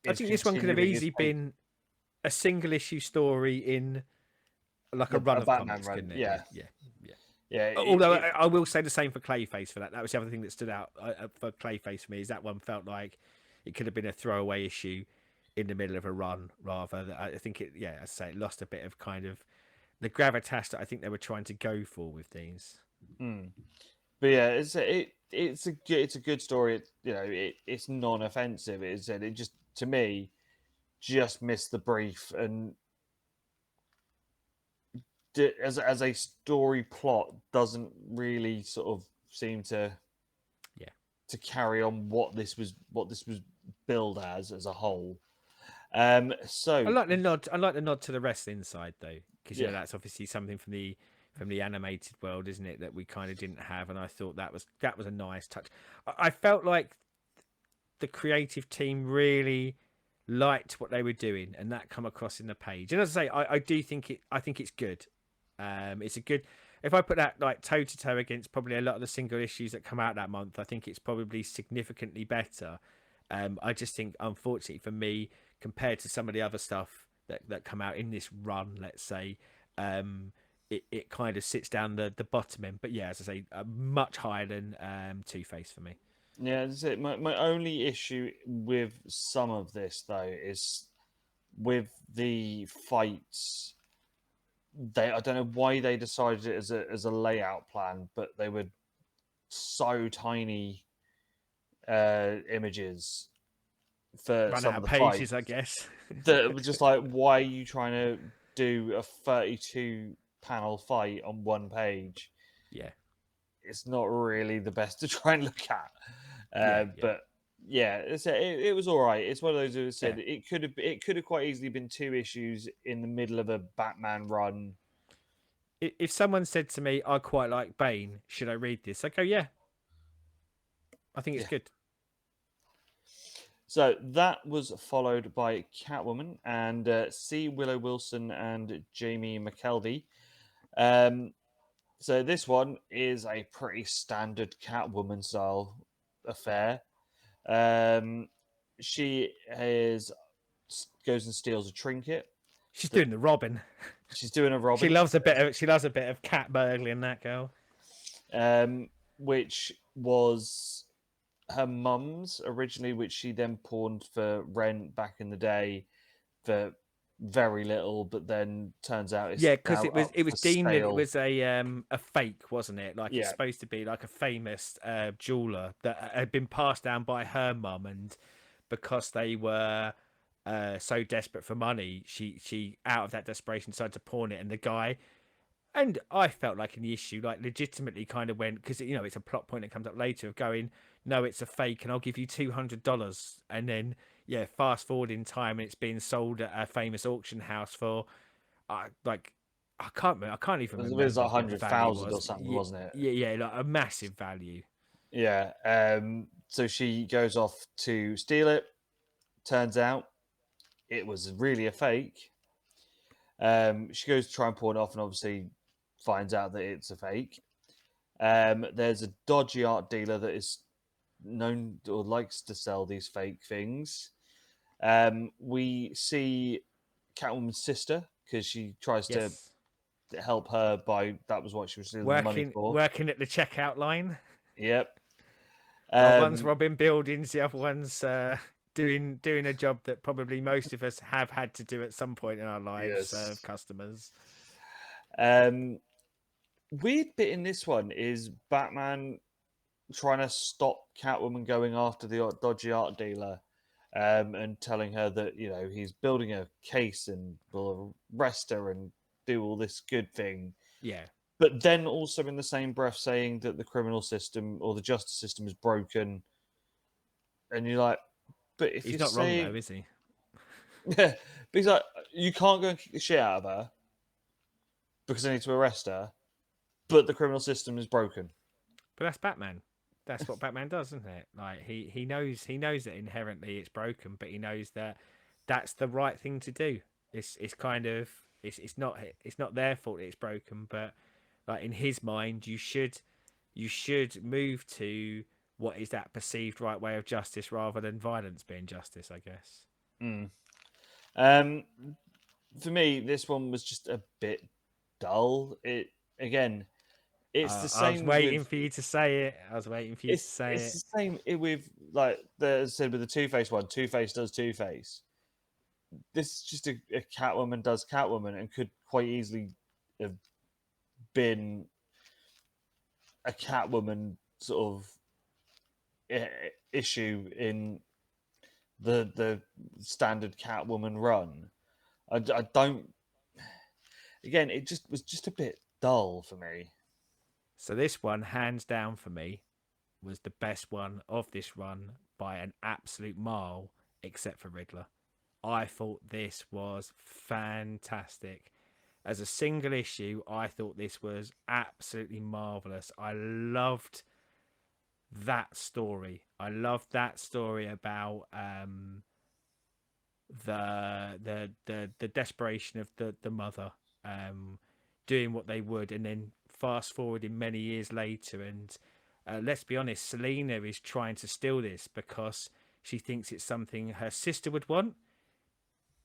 is think this one could have continuing his easily take been a single issue story in like a run a of Batman comics, run. couldn't it? Yeah, Yeah. yeah. Although I will say the same for Clayface for that. That was the other thing that stood out for Clayface for me. Is that one felt like it could have been a throwaway issue in the middle of a run rather. I think it, yeah, as I say, it lost a bit of kind of the gravitas that I think they were trying to go for with these. Hmm. But yeah, it's a good story. It's non-offensive. It just to me just missed the brief, and as a story plot doesn't really sort of seem Yeah. to carry on what this was billed as a whole. I So like the nod. I like the nod to the wrestling side though, because yeah, that's obviously something from the animated world, isn't it? That we kind of didn't have, and I thought that was a nice touch. I felt like the creative team really liked what they were doing, and that come across in the page. And as I say, I do think it. I think it's good. It's a good. If I put that like toe to toe against probably a lot of the single issues that come out that month, I think it's probably significantly better. I just think, unfortunately for me, compared to some of the other stuff that come out in this run, let's say, it kind of sits down the bottom end. But yeah, as I say, much higher than Two Face for me. yeah. That's it. My only issue with some of this though is with the fights. I don't know why they decided it as a layout plan, but they were so tiny images for Run some out of of the fights pages, I guess. that it was just like, why are you trying to do a 32 panel fight on one page? Yeah, It's not really the best to try and look at. yeah, yeah, But yeah, it was all right. It's one of those who yeah. said it could have quite easily been two issues in the middle of a Batman run. If someone said to me, "I quite like Bane, should I read this?" I go, "Yeah, I think it's Yeah. good." So that was followed by Catwoman and C. Willow Wilson and Jamie McKelvey. Um, so this one is a pretty standard Catwoman style affair. Um, she is goes and steals a trinket. She's That doing the Robin. she's doing a She Robin, loves a bit of cat burgling. That girl. which was her mum's originally, which she then pawned for rent back in the day for very little, but then turns out it's Yeah, because now up it for was deemed that it sale. was a fake, wasn't it? Like it's Yeah, supposed to be like a famous jeweler that had been passed down by her mum, and because they were so desperate for money, she out of that desperation decided to pawn it, and the guy. And I felt like in the issue, like legitimately kind of went because it's a plot point that comes up later of going, no, it's a fake, and I'll give you $200, and then yeah, fast forward in time, and it's being sold at a famous auction house for like I can't remember, I can't even it was remember like what the value 100,000 or was. something, Yeah, wasn't it? yeah, yeah, like a massive value. Yeah. So she goes off to steal it. Turns out it was really a fake. She goes to try and pawn it off, and obviously finds out that it's a fake. There's a dodgy art dealer that is known or likes to sell these fake things. We see Catwoman's sister because she tries to Yes, help her by that was what she was stealing the money for. working at the checkout line Yep. while one's Um, robbing buildings, the other one's doing a job that probably most of us have had to do at some point in our lives, serve yes. customers. Um, weird bit in this one is Batman trying to stop Catwoman going after the dodgy art dealer, and telling her that he's building a case and will arrest her and do all this good thing. Yeah, But then also in the same breath saying that the criminal system or the justice system is broken, and you're like, but if he's you're not wrong saying, though, is he? yeah, but he's like, you can't go and kick the shit out of her because I need to arrest her, but the criminal system is broken. But that's Batman. That's what Batman does, isn't it? Like he knows that inherently it's broken, but he knows that that's the right thing to do. It's kind of it's not their fault it's broken, but like in his mind, you should move to what is that perceived right way of justice rather than violence being justice, I guess. Mm. Um, for me, this one was just a bit dull. It again, it's the I was same waiting with for you to say it. I was waiting for you to say it's it. the same with like as I said with the Two Face one. Two Face does Two Face. This is just a Catwoman does Catwoman and could quite easily have been a Catwoman sort of issue in the standard Catwoman run. I don't. again, it just was just a bit dull for me. So this one, hands down for me, was the best one of this run by an absolute mile, except for Riddler. I thought this was fantastic. As a single issue, I thought this was absolutely marvelous. I loved that story. I loved that story about the desperation of the mother doing what they would, and then fast forwarding many years later, and let's be honest, Selena is trying to steal this because she thinks it's something her sister would want,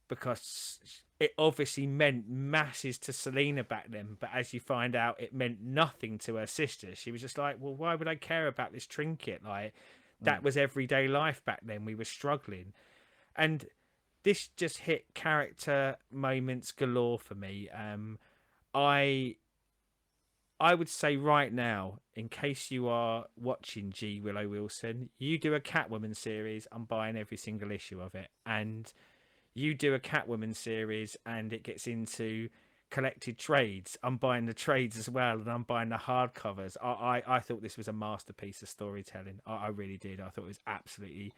because it obviously meant masses to Selena back then, but as you find out, it meant nothing to her sister. She was just like, well, why would I care about this trinket? Like, that Mm. was everyday life back then. We were struggling. And this just hit character moments galore for me. I I would say right now, in case you are watching G Willow Wilson, you do a Catwoman series, I'm buying every single issue of it. And you do a Catwoman series and it gets into collected trades, I'm buying the trades as well, and I'm buying the hardcovers. I thought this was a masterpiece of storytelling. I really did. I thought it was absolutely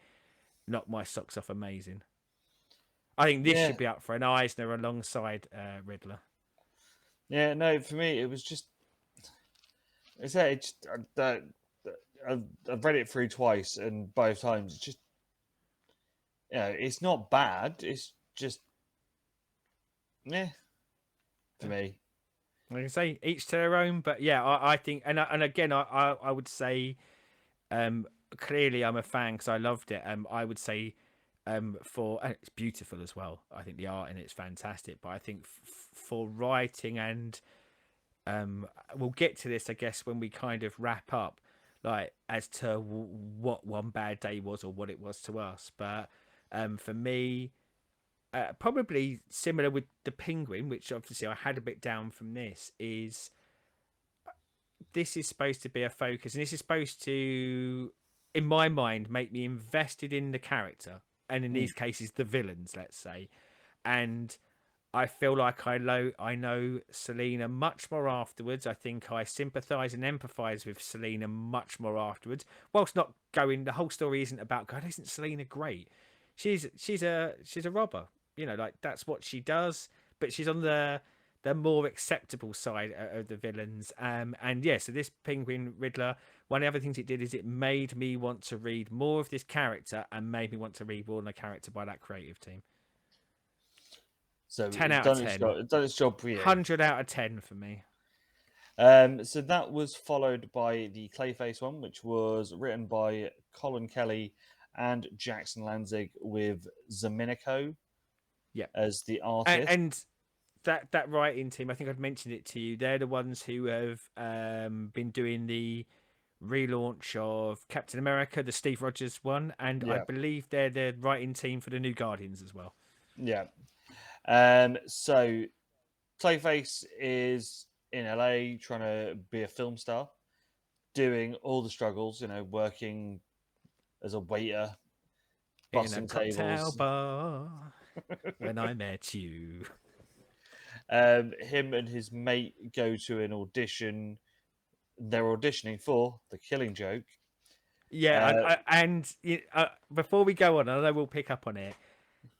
knocked my socks off amazing. I think this Yeah, should be up for an Eisner alongside Riddler. yeah. No, for me, it was just. I say it just, I've read it through twice, and both times it's just, it's not bad. It's just, yeah, for me. Like I say, each to their own. But yeah, I think, and again, I would say, clearly I'm a fan because I loved it. I would say, for and it's beautiful as well. I think the art in it's fantastic. But I think for writing and we'll get to this, I guess, when we kind of wrap up, like as to what One Bad Day was or what it was to us. But for me, probably similar with the Penguin, which obviously I had a bit down from this is supposed to be a focus, and this is supposed to, in my mind, make me invested in the character, and in Mm. these cases, the villains, let's say. And I feel like I know Selena much more afterwards. I think I sympathise and empathise with Selena much more afterwards. Whilst not going, the whole story isn't about God. Isn't Selena great? She's a robber. You know, like that's what she does. But she's on the more acceptable side of the villains. And yeah, so this Penguin Riddler, one of the other things it did is it made me want to read more of this character and made me want to read more of the character by that creative team. So 10 it's out of done its 10. job. It's done its job for you. 100 out of 10 for me. So that was followed by the Clayface one, which was written by Colin Kelly and Jackson Lanzig with Zaminico Yeah. as the And, artist. and that writing team, I think I've mentioned it to you. They're the ones who have been doing the relaunch of Captain America, the Steve Rogers one, and I Yeah, believe they're the writing team for the New Guardians as well. yeah. So Clayface is in LA trying to be a film star, doing all the struggles, working as a waiter, In a bussing cocktail tables. bar when I met you. Him and his mate go to an audition. They're auditioning for The Killing Joke. Yeah, Uh, before we go on, I know we'll pick up on it.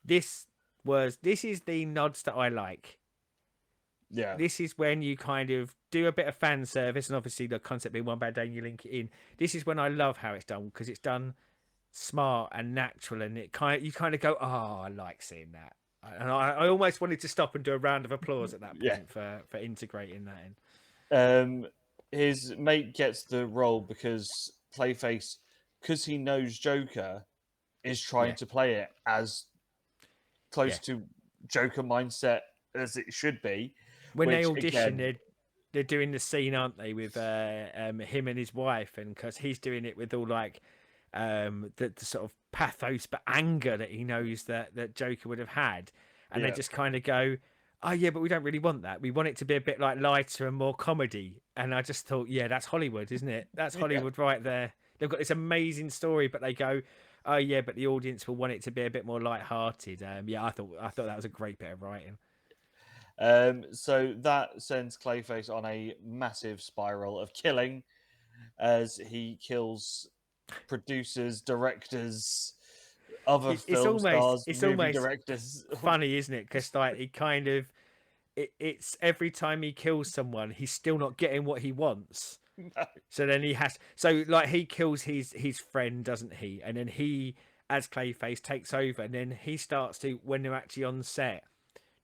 This is the nods that I like. yeah, This is when you kind of do a bit of fan service, and obviously the concept being One Bad Day and you link it in. This is when I love how it's done because it's done smart and natural, and you kind of go, oh, I like seeing that. And I almost wanted to stop and do a round of applause at that yeah. point for integrating that in. His mate gets the role because Clayface, because he knows Joker, is trying Yeah, to play it as close yeah. to Joker mindset as it should be. When they Which audition, again, they're doing the scene, aren't they, with him and his wife, and because he's doing it with all like the sort of pathos but anger that he knows that Joker would have had, and they yeah, just kind of go, oh yeah, but we don't really want that. We want it to be a bit like lighter and more comedy. And I just thought, yeah, that's Hollywood, isn't it? That's yeah. Hollywood right there. They've got this amazing story, but they go, oh yeah, but the audience will want it to be a bit more light-hearted. Yeah, I thought that was a great bit of writing. So that sends Clayface on a massive spiral of killing as he kills producers, directors, other It's film stars, it's movie almost directors. funny, isn't it? Because like he kind of it's every time he kills someone, he's still not getting what he wants. No. So then he has so like he kills his friend, doesn't he? And then he, as Clayface, takes over, and then he starts to, when they're actually on set,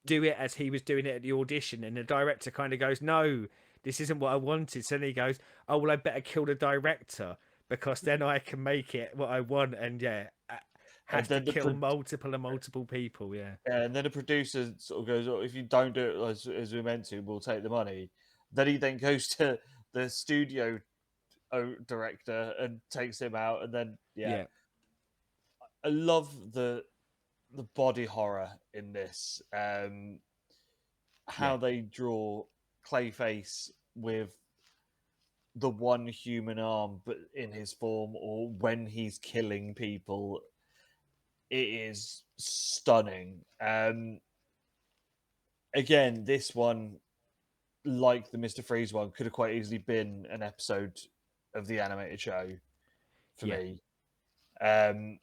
do it as he was doing it at the audition, and the director kind of goes, "No, this isn't what I wanted." So then he goes, "Oh well, I better kill the director because then I can make it what I want." And yeah, And has to then kill multiple and multiple people. Yeah, and then the producer sort of goes, "Oh, if you don't do it as we're meant to, we'll take the money." Then goes to the studio director and takes him out, and then yeah, I love the body horror in this. yeah, How they draw Clayface with the one human arm, but in his form, or when he's killing people, it is stunning. Again, this one, like the Mr. Freeze one, could have quite easily been an episode of the animated show for yeah, me. Um,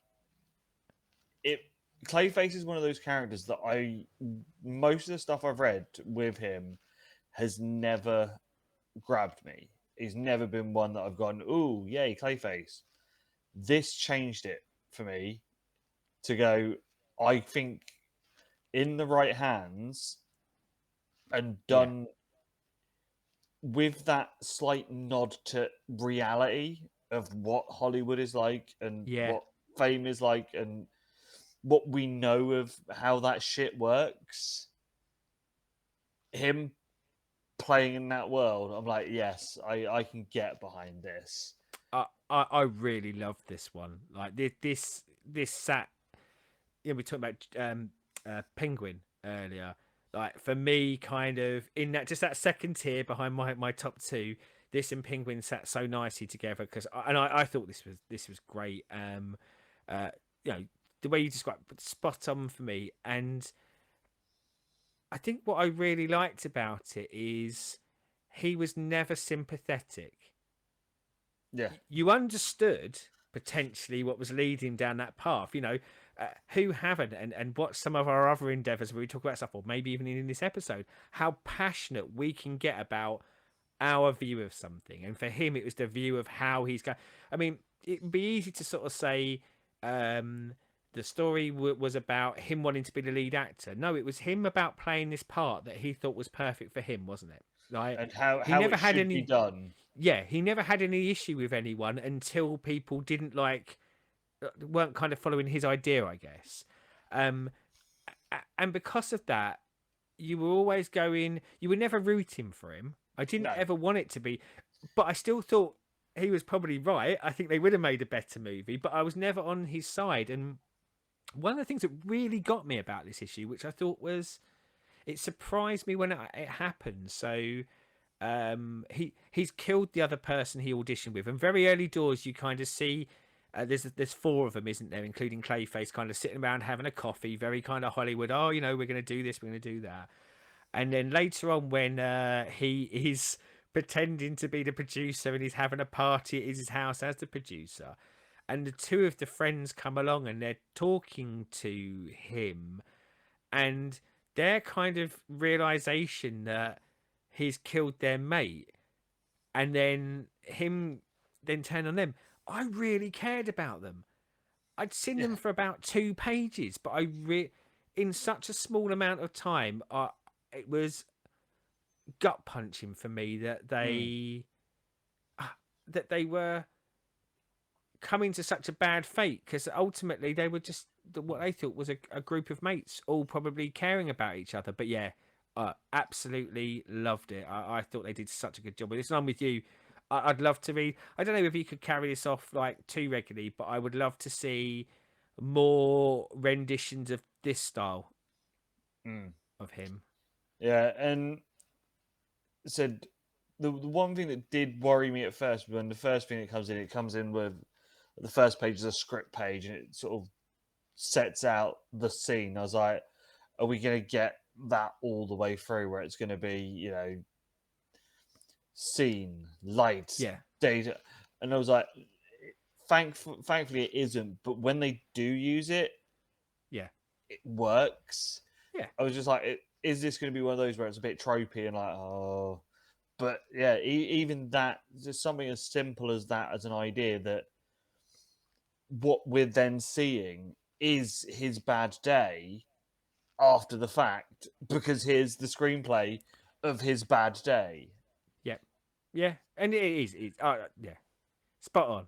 it Clayface is one of those characters that most of the stuff I've read with him has never grabbed me. He's never been one that I've gone, "Ooh, yay, Clayface." This changed it for me to go. I think in the right hands and yeah, done with that slight nod to reality of what Hollywood is like and yeah. what fame is like and what we know of how that shit works. Him playing in that world, I'm like, yes, I can get behind this. I really love this one. Like this sat. Yeah, we talked about Penguin earlier. Like for me, kind of in that just that second tier behind my top two, this and Penguin sat so nicely together because I thought this was great. Uh, you know the way you described spot on for me, and I think what I really liked about it is he was never sympathetic. Yeah, You understood potentially what was leading down that path. Who haven't, and what some of our other endeavors where we talk about stuff, or maybe even in this episode, how passionate we can get about our view of something. And for him, it was the view of how he's going. I mean, it'd be easy to sort of say um, the story was about him wanting to be the lead actor. No, it was him about playing this part that he thought was perfect for him, wasn't it? Like and he how never it had should be any done. yeah, he never had any issue with anyone until people didn't weren't kind of following his idea, I guess. Um, and because of that, you were always going. You were never rooting for him. I didn't No, ever want it to be, but I still thought he was probably right. I think they would have made a better movie, but I was never on his side. And one of the things that really got me about this issue, which I thought was, it surprised me when it happened. So he's killed the other person he auditioned with, and very early doors you kind of see there's four of them, isn't there, including Clayface, kind of sitting around having a coffee, very kind of Hollywood. Oh, we're going to do this, we're going to do that. And then later on, when he is pretending to be the producer and he's having a party at his house as the producer, and the two of the friends come along and they're talking to him, and their kind of realization that he's killed their mate, and then him then turn on them. I really cared about them. I'd seen yeah, them for about 2 pages, but in such a small amount of time, it was gut punching for me that mm, they were coming to such a bad fate, because ultimately they were just what they thought was a group of mates all probably caring about each other. But yeah, absolutely loved it. I thought they did such a good job with this. And I'm with you. I'd love to read. I don't know if you could carry this off like too regularly, but I would love to see more renditions of this style mm. of him. Yeah, and said the one thing that did worry me at first when the first thing that it comes in with the first page is a script page and it sort of sets out the scene. I was like, are we going to get that all the way through, where it's going to be, scene, light, Yeah, data, and I was like, thankfully it isn't. But when they do use it, yeah, it works. yeah, I was just like, is this going to be one of those where it's a bit tropey and like, oh, but yeah, even that, just something as simple as that as an idea that what we're then seeing is his bad day after the fact because here's the screenplay of his bad day. yeah, yeah. And it is. It's yeah, spot on.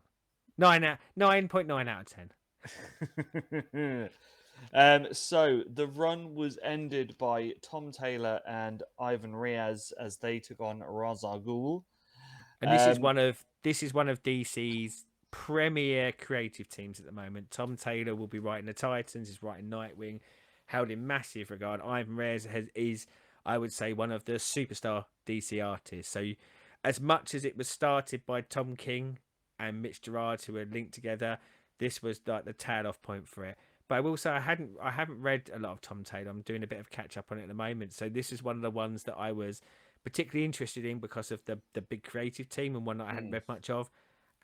9.9 out of 10. So the run was ended by Tom Taylor and Ivan Riaz as they took on Ra's al Ghul. And Um, this is one of DC's premier creative teams at the moment. Tom Taylor will be writing the Titans, he's writing Nightwing, held in massive regard. Ivan Reyes is, I would say, one of the superstar DC artists. So, as much as it was started by Tom King and Mitch Gerard, who were linked together, this was like the tail off point for it. But I will say I haven't read a lot of Tom Taylor. I'm doing a bit of catch up on it at the moment. So this is one of the ones that I was particularly interested in because of the big creative team and one that I hadn't mm, read much of,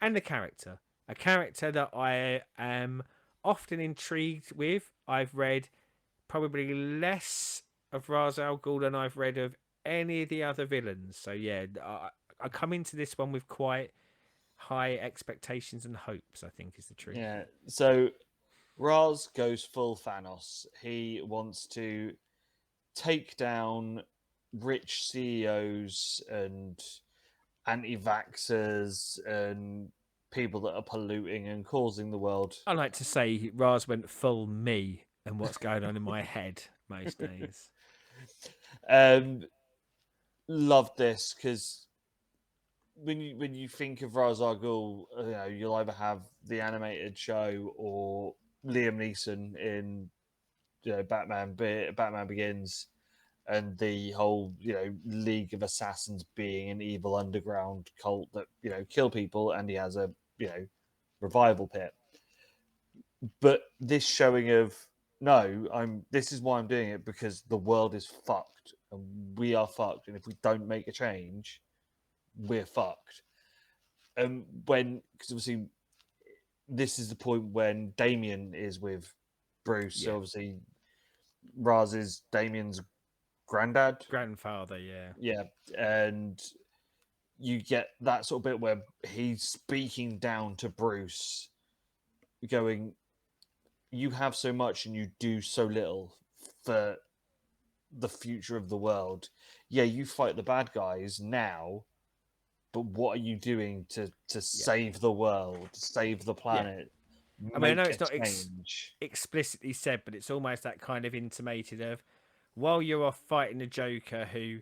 and the character. A character that I am often intrigued with. I've read probably less of Ra's al Ghul than I've read of any of the other villains. So yeah, I come into this one with quite high expectations and hopes, I think is the truth. yeah. So Raz goes full Thanos. He wants to take down rich CEOs and anti-vaxxers and people that are polluting and causing the world. I like to say Raz went full me and what's going on in my head most days. um, Loved this because when you think of Ra's al Ghul, you'll either have the animated show or Liam Neeson in Batman Begins, and the whole League of Assassins being an evil underground cult that kill people, and he has a revival pit. But this showing of no, this is why I'm doing it because the world is fucked and we are fucked, and if we don't make a change, we're fucked. And because obviously this is the point when Damien is with Bruce. Yeah. So obviously Raz is Damien's granddad. Grandfather, yeah. Yeah, and you get that sort of bit where he's speaking down to Bruce, going, "You have so much and you do so little for the future of the world. Yeah, you fight the bad guys now, but what are you doing to save the world, save the Yeah. planet, I mean, I know make a it's not change?" explicitly said, but it's almost that kind of intimated of while you're off fighting the Joker, who,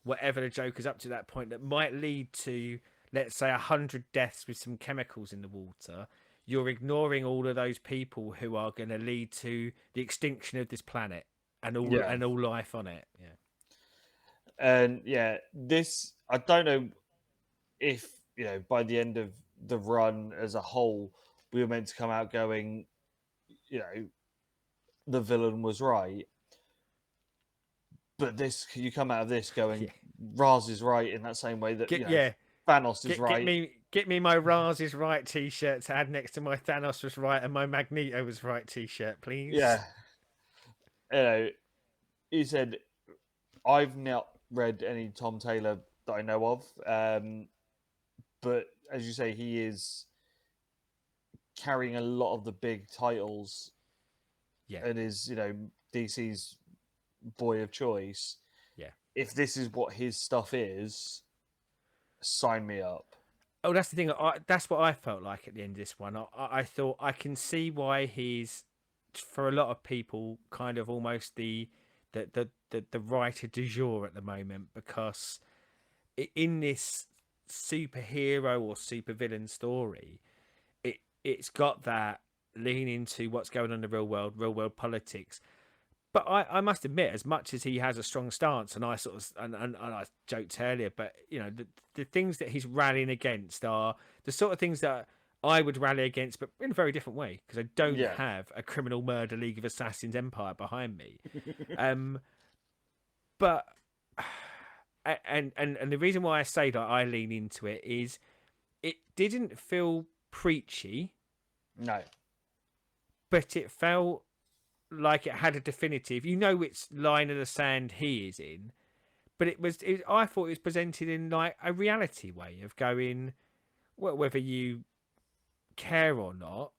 whatever the Joker's up to that point, that might lead to, let's say, 100 deaths with some chemicals in the water. You're ignoring all of those people who are going to lead to the extinction of this planet Yeah. and all life on it. Yeah. And yeah, this I don't know if by the end of the run as a whole, we were meant to come out going, the villain was right. But this, you come out of this going, Yeah. Raz is right in that same way that Yeah. Thanos is right. Get me my Raz is right t-shirt to add next to my Thanos was right and my Magneto was right t-shirt, please. Yeah, he said, I've not read any Tom Taylor that I know of, but as you say, he is carrying a lot of the big titles. Yeah. And is DC's boy of choice. Yeah. If this is what his stuff is, sign me up. Oh, that's the thing. That's what I felt like at the end of this one. I thought I can see why he's, for a lot of people, kind of almost the writer du jour at the moment, because in this superhero or supervillain story, it's got that lean into what's going on in the real world politics. But I must admit, as much as he has a strong stance, and I sort of and I joked earlier, but the things that he's rallying against are the sort of things that I would rally against, but in a very different way, because I don't Yeah. have a criminal murder League of Assassins empire behind me. Um, but and the reason why I say that I lean into it is it didn't feel preachy, No. but it felt like it had a definitive. You know which line of the sand he is in, but I thought it was presented in like a reality way of going, well, whether you care or not,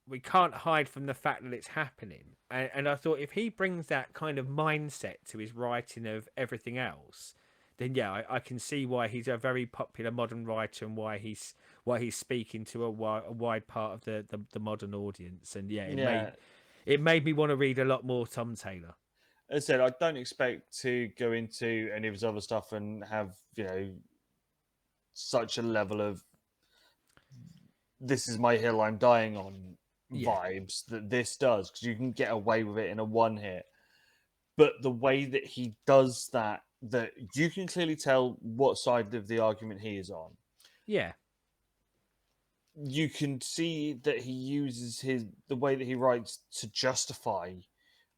we can't hide from the fact that it's happening. And I thought if he brings that kind of mindset to his writing of everything else, then yeah, I can see why he's a very popular modern writer and why he's speaking to a wide part of the modern audience. And yeah, Yeah. it made me want to read a lot more Tom Taylor. As I said, I don't expect to go into any of his other stuff and have, such a level of this is my hill I'm dying on Yeah, vibes that this does, because you can get away with it in a one hit. But the way that he does that, that you can clearly tell what side of the argument he is on. yeah, You can see that he uses the way that he writes to justify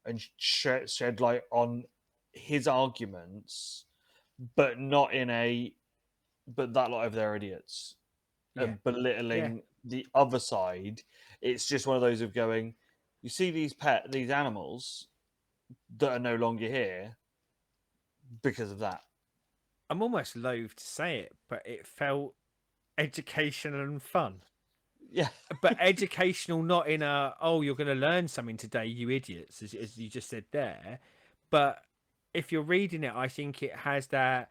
and shed light on his arguments, but not in a but that lot over there are idiots yeah, and yeah. belittling the other side. It's just one of those of going, you see these animals that are no longer here because of that. I'm almost loath to say it, but it felt educational and fun. Yeah, But educational, not in a oh, you're going to learn something today, you idiots, as you just said there. But if you're reading it, I think it has that,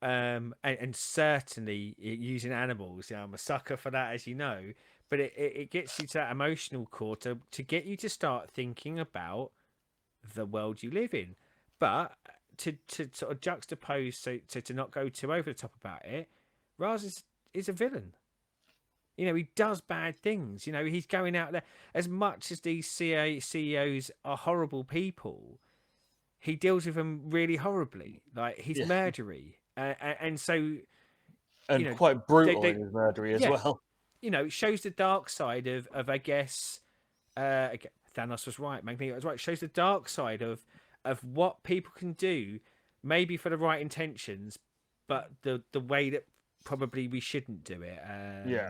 and certainly using animals. I'm a sucker for that, as you know. But it gets you to that emotional core to get you to start thinking about the world you live in. But to sort of juxtapose, so to not go too over the top about it, Raz is a villain. He does bad things. He's going out there. As much as these CEOs are horrible people, he deals with them really horribly. Like he's yeah, murdery, and so you and know quite they, brutal they in his murdery as yeah, well. it shows the dark side of I guess Thanos was right, Magneto was right. It shows the dark side of what people can do, maybe for the right intentions, but the way that probably we shouldn't do it. Yeah,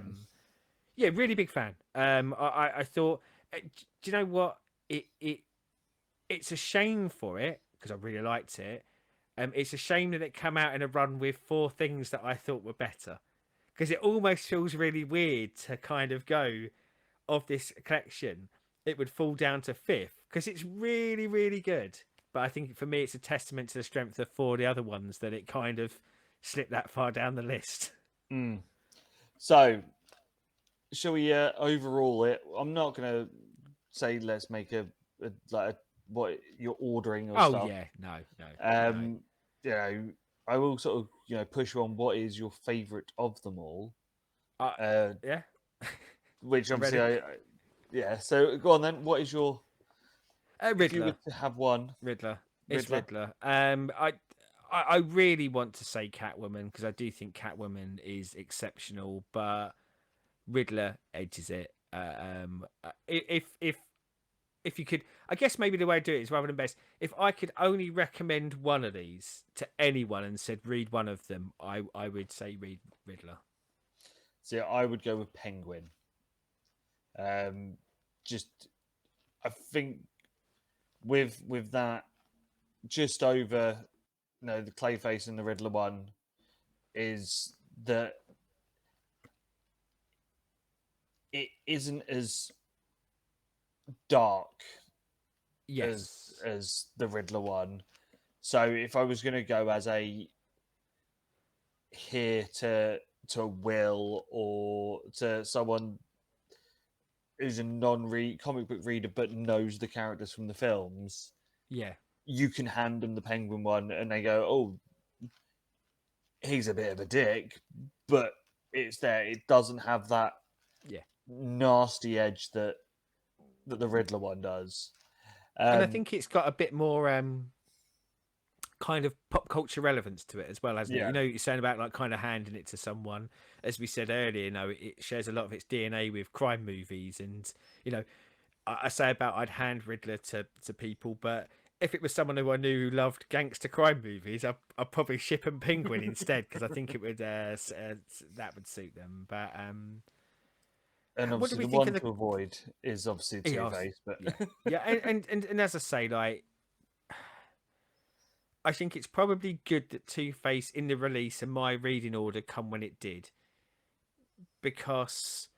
Yeah, really big fan. I thought, do you know what? It's a shame for it because I really liked it. It's a shame that it came out in a run with four things that I thought were better because it almost feels really weird to kind of go of this collection. It would fall down to fifth because it's really, really good. But I think for me, it's a testament to the strength of four of the other ones that it kind of slipped that far down the list. mm. So shall we overall it? I'm not gonna say let's make what you're ordering or Oh stuff. yeah, no, no, no. Um, I will sort of push you on what is your favourite of them all. Uh, Uh, yeah, which I'm obviously ready. yeah. So go on then. What is your if you were Riddler. to have one Riddler. It's Riddler? Riddler. I really want to say Catwoman because I do think Catwoman is exceptional, but Riddler edges it. If you could, I guess maybe the way I do it is rather than best. If I could only recommend one of these to anyone and said read one of them, I would say read Riddler. So I would go with Penguin. Um, just I think with that just over the Clayface and the Riddler one is that it isn't as dark Yes. as the Riddler one. So if I was going to go as a here to Will or to someone who's a non-read comic book reader but knows the characters from the films, Yeah. you can hand them the Penguin one and they go, "Oh, he's a bit of a dick," but it's there. It doesn't have that Yeah. nasty edge that the Riddler one does. And I Um, think it's got a bit more kind of pop culture relevance to it as well, hasn't it? yeah, You're saying about like kind of handing it to someone, as we said earlier, it shares a lot of its DNA with crime movies, and I say about I'd hand Riddler to people, but if it was someone who I knew who loved gangster crime movies, I'd probably ship and Penguin instead because I think it would that would suit them. But And what do obviously, we the think of one the? to avoid is obviously Yeah, Two Face, but yeah, yeah, and as I say, like I think it's probably good that Two Face in the release and my reading order come when it did because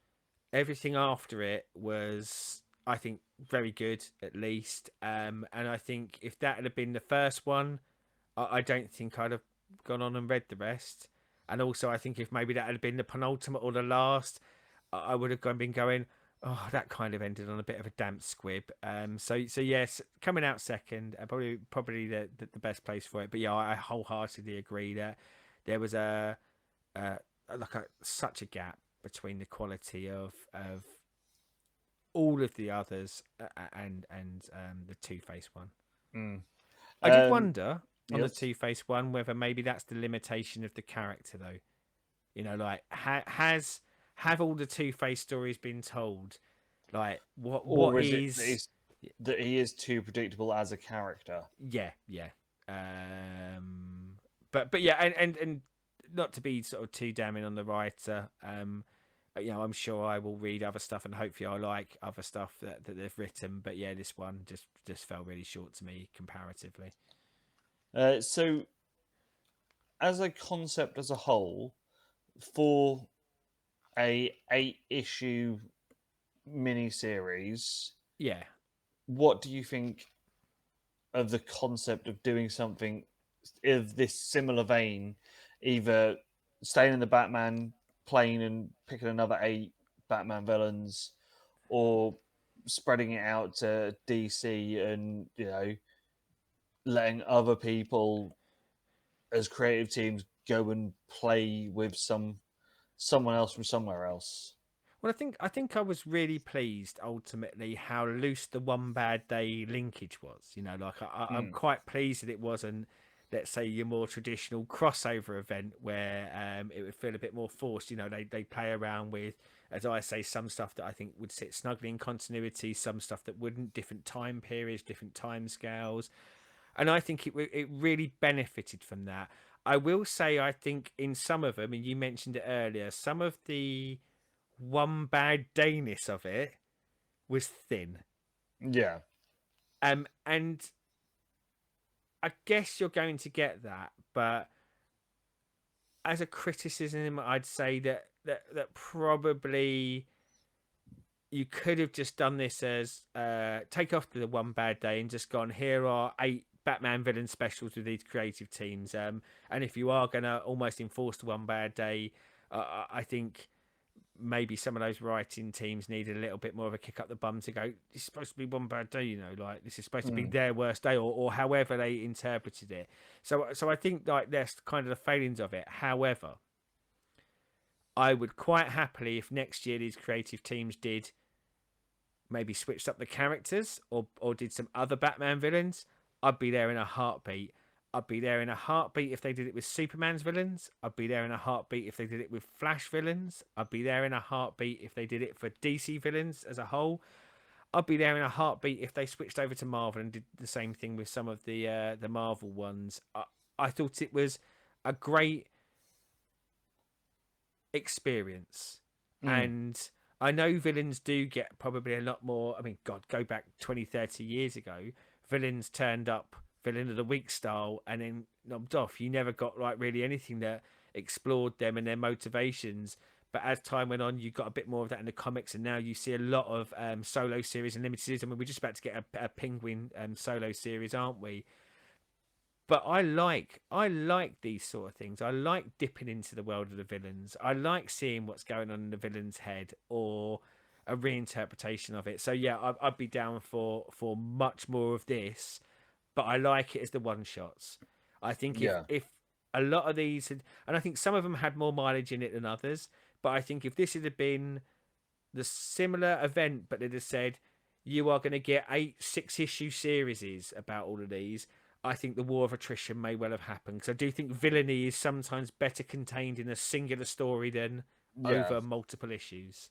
everything after it was, I think, very good at least. And I think if that had been the first one, I don't think I'd have gone on and read the rest. And also, I think if maybe that had been the penultimate or the last, I would have been going, oh, that kind of ended on a bit of a damp squib. So yes, coming out second, probably the best place for it. But yeah, I wholeheartedly agree that there was a such a gap between the quality of all of the others and the Two Face one. mm. I did um, wonder on the yes, Two Face one whether maybe that's the limitation of the character, though. You know, like have all the Two Face stories been told? Like what or is it is? that he is too predictable as a character? Yeah, yeah. But yeah, and not to be sort of too damning on the writer. You know, I'm sure I will read other stuff and hopefully I like other stuff that they've written. But yeah, this one just fell really short to me comparatively. So, as a concept as a whole, for a 8-issue miniseries, Yeah, what do you think of the concept of doing something of this similar vein, either staying in the Batman plane and picking another 8 Batman villains, or spreading it out to DC and letting other people as creative teams go and play with someone else from somewhere else. well, I think I was really pleased ultimately how loose the One Bad Day linkage was. You know, like I'm Mm, quite pleased that it wasn't, let's say, your more traditional crossover event where it would feel a bit more forced. You know, they play around with, as I say, some stuff that I think would sit snugly in continuity, some stuff that wouldn't, different time periods, different time scales, and I think it really benefited from that. I will say I think in some of them, and you mentioned it earlier, some of the one bad dayness of it was thin. yeah, And I guess you're going to get that, but as a criticism, I'd say that probably you could have just done this as take off the one bad day and just gone, here are 8 Batman villain specials with these creative teams. And if you are gonna almost enforce the one bad day, I think maybe some of those writing teams needed a little bit more of a kick up the bum to go, this is supposed to be one bad day, you know, like this is supposed to be mm, their worst day, or however they interpreted it. So I think like that's kind of the failings of it. However, I would quite happily, if next year these creative teams did maybe switched up the characters or did some other Batman villains, I'd be there in a heartbeat. I'd be there in a heartbeat if they did it with Superman's villains. I'd be there in a heartbeat if they did it with Flash villains. I'd be there in a heartbeat if they did it for DC villains as a whole. I'd be there in a heartbeat if they switched over to Marvel and did the same thing with some of the Marvel ones. I thought it was a great experience. mm, And I know villains do get probably a lot more. I mean, God, go back 20, 30 years ago, villains turned up villain of the week style and then knobbed off. You never got like really anything that explored them and their motivations. But as time went on, you got a bit more of that in the comics, and now you see a lot of solo series and limited series. I mean, we're just about to get a Penguin solo series, aren't we? But I like these sort of things. I like dipping into the world of the villains. I like seeing what's going on in the villain's head or a reinterpretation of it. So yeah, I'd be down for much more of this. But I like it as the one shots. I think if yeah, if a lot of these had, and I think some of them had more mileage in it than others. But I think if this had been the similar event, but they'd have said you are going to get 8 6-issue series about all of these. I think the war of attrition may well have happened because I do think villainy is sometimes better contained in a singular story than yeah, over multiple issues.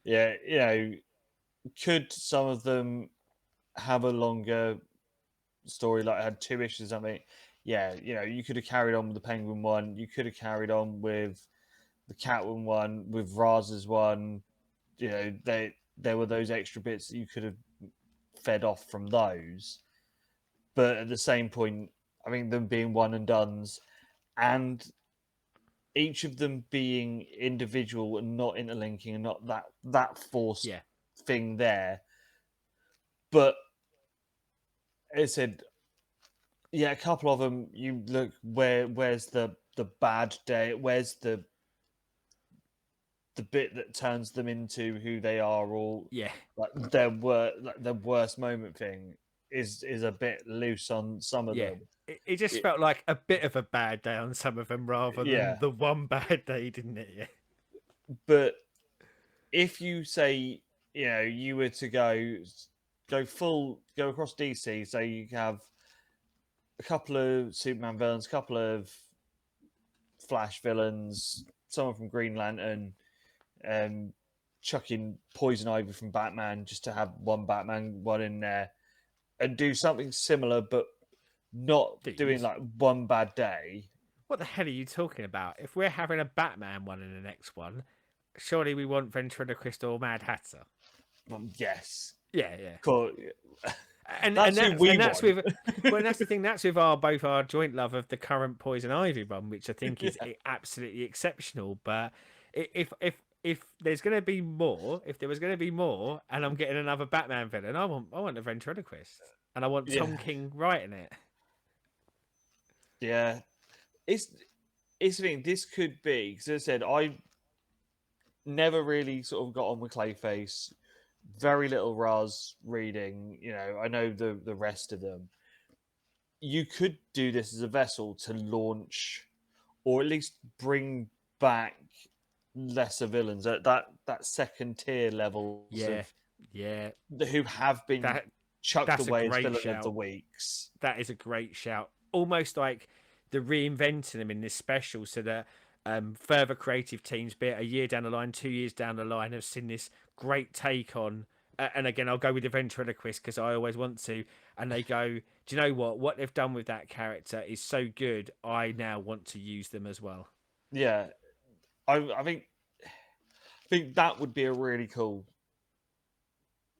yeah. Could some of them have a longer story, like it had 2 issues or something. Yeah, you could have carried on with the Penguin one. You could have carried on with the Catwoman one, with Raz's one. There were those extra bits that you could have fed off from those. But at the same point, I think them being one and dones, and each of them being individual and not interlinking, and not that forced Yeah. thing there. But it said, yeah, a couple of them. You look where's the bad day? Where's the bit that turns them into who they are, or Yeah. like their worst moment thing is a bit loose on some of Yeah. them. It just It- felt like a bit of a bad day on some of them rather than yeah, the one bad day, didn't it? Yeah. but if you say you were to go across DC, so you have a couple of Superman villains, a couple of Flash villains, someone from Green Lantern, um, chucking Poison Ivy from Batman just to have one Batman one in there, and do something similar, but not doing Dude, like one bad day. what the hell are you talking about? If we're having a Batman one in the next one, surely we want Ventriloquist or Mad Hatter. Yes, Yeah, yeah. cool. And That's who we that's want. with well, and that's the thing. That's with our both our joint love of the current Poison Ivy run, which I think is absolutely exceptional. But if there's going to be more, if there was going to be more, and I'm getting another Batman villain, I want a ventriloquist, and I want Yeah. Tom King writing it. Yeah, it's the thing. This could be because, as I said, I never really sort of got on with Clayface. Very little Raz reading. I know the rest of them. You could do this as a vessel to launch, or at least bring back lesser villains at that second tier levels Yeah, yeah. who have been That chucked that's a away as great villain of the shout. weeks. That is a great shout. Almost like the reinventing them in this special, so that further creative teams, be it a year down the line, 2 years down the line, have seen this great take on. And again, I'll go with the ventriloquist because I always want to. And they go, do you know what? What they've done with that character is so good. I now want to use them as well. Yeah, I think that would be a really cool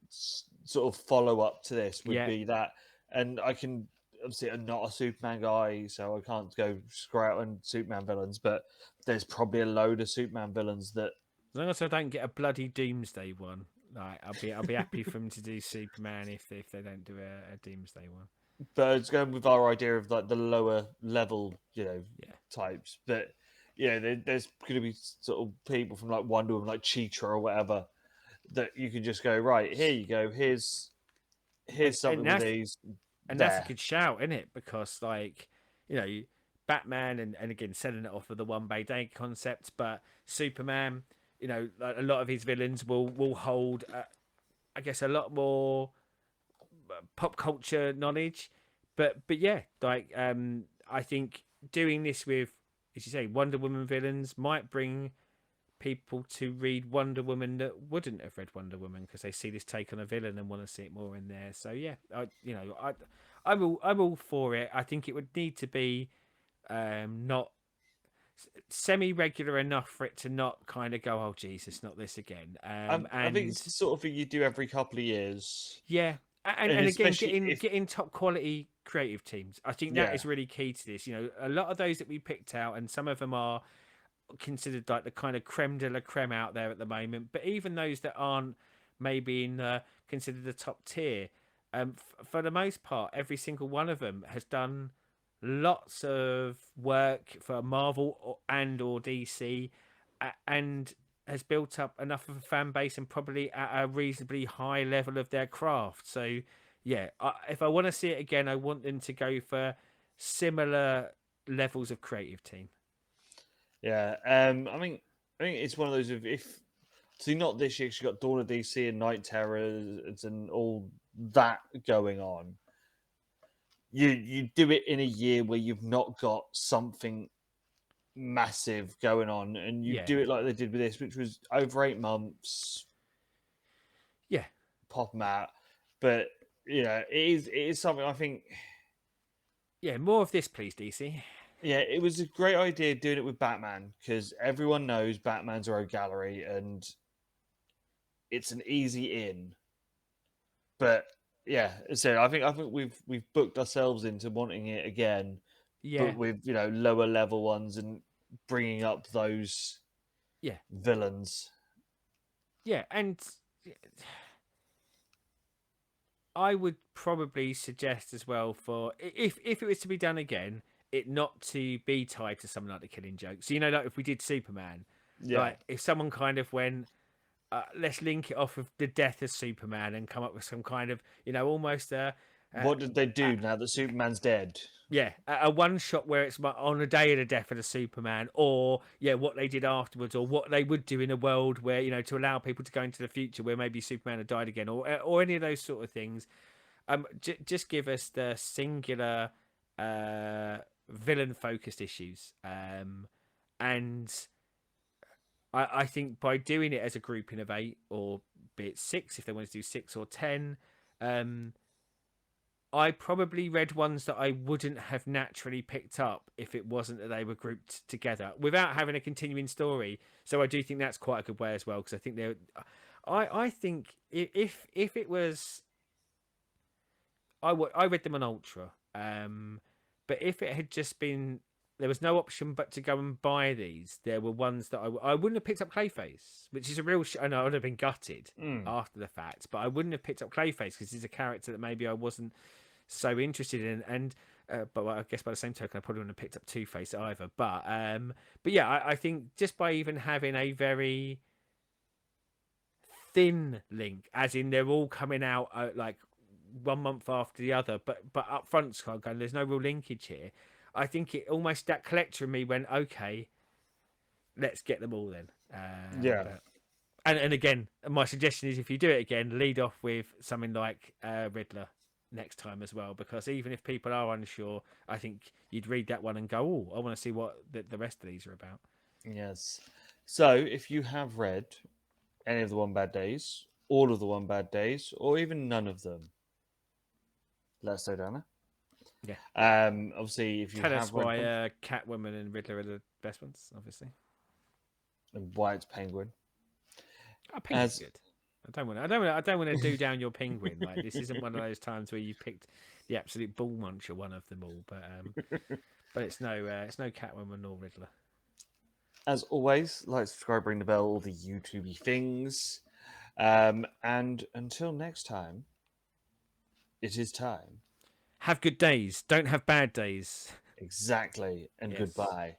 sort of follow up to this. Would Yeah, be that, and I can obviously I'm not a Superman guy, so I can't go screw out on Superman villains. But there's probably a load of Superman villains that. as long as I don't get a bloody Doomsday one, like I'll be happy for them to do Superman if they don't do a Doomsday one. But it's going with our idea of like the lower level, Yeah. types. But there's going to be sort of people from like Wonder Woman, like Cheetah or whatever, that you can just go right here. You go. Here's something with these. And that's a There. good shout, isn't it? Because like, Batman and again selling it off of the one bay day concept, but Superman, like a lot of his villains will hold, I guess, a lot more pop culture knowledge. But yeah, like I think doing this with, as you say, Wonder Woman villains might bring people to read Wonder Woman that wouldn't have read Wonder Woman because they see this take on a villain and want to see it more in there. So yeah, I'm all for it. I think it would need to be not semi-regular enough for it to not kind of go, oh Jesus, not this again. I think it's the sort of thing you do every couple of years, Yeah, and and again, especially if getting top quality creative teams. I think that yeah, is really key to this. A lot of those that we picked out, and some of them are considered like the kind of creme de la creme out there at the moment. But even those that aren't maybe in considered the top tier, for the most part, every single one of them has done lots of work for Marvel and or DC, and has built up enough of a fan base and probably at a reasonably high level of their craft. So yeah, if I want to see it again, I want them to go for similar levels of creative team. yeah. I think it's one of those if see not this year. 'Cause you got Dawn of DC and Night Terrors and all that going on. You do it in a year where you've not got something massive going on, and you Yeah, do it like they did with this, which was over 8 months, yeah, pop 'em out. But it is something I think Yeah, more of this, please, DC. Yeah, it was a great idea doing it with Batman because everyone knows Batman's a rogue gallery and it's an easy in. But yeah, so I think we've booked ourselves into wanting it again, but Yeah, with lower level ones and bringing up those yeah, villains. yeah, and I would probably suggest as well for if it was to be done again, it not to be tied to something like the Killing Joke. So like if we did Superman, Yeah. like if someone kind of went, let's link it off of the death of Superman and come up with some kind of almost What did they a do now that Superman's dead? yeah, a one shot where it's on the day of the death of the Superman, or what they did afterwards, or what they would do in a world where to allow people to go into the future where maybe Superman had died again, or any of those sort of things. Just give us the singular villain focused issues, and I think by doing it as a grouping of 8, or be it 6 if they want to do 6 or 10. I probably read ones that I wouldn't have naturally picked up if it wasn't that they were grouped together without having a continuing story. So I do think that's quite a good way as well, because I think they're. I think if it was, I read them on Ultra, but if it had just been, there was no option but to go and buy these. There were ones that I wouldn't have picked up Clayface, which is a real. I know I would have been gutted Mm. after the fact, but I wouldn't have picked up Clayface because he's a character that maybe I wasn't so interested in, and but I guess by the same token I probably wouldn't have picked up Two Face either. But yeah, I think just by even having a very thin link, as in they're all coming out like 1 month after the other, but up front kind of, there's no real linkage here. I think it almost, that collector in me went, okay, let's get them all then. Yeah. But and again, my suggestion is if you do it again, lead off with something like Riddler next time as well, because even if people are unsure, I think you'd read that one and go, oh, I want to see what the rest of these are about. Yes. So if you have read any of the One Bad Days, all of the One Bad Days, or even none of them, let us know down there. Yeah. Obviously, if you Tell us have read why them, Catwoman and Riddler are the best ones, obviously. and why it's Penguin. Oh, Penguin's As good. I don't want to do down your Penguin. Like, this isn't one of those times where you picked the absolute bull muncher one of them all. But it's no Catwoman nor Riddler. as always, like, subscribe, ring the bell, all the YouTubey things. And until next time, it is time. Have good days. Don't have bad days. Exactly. And Yes. goodbye.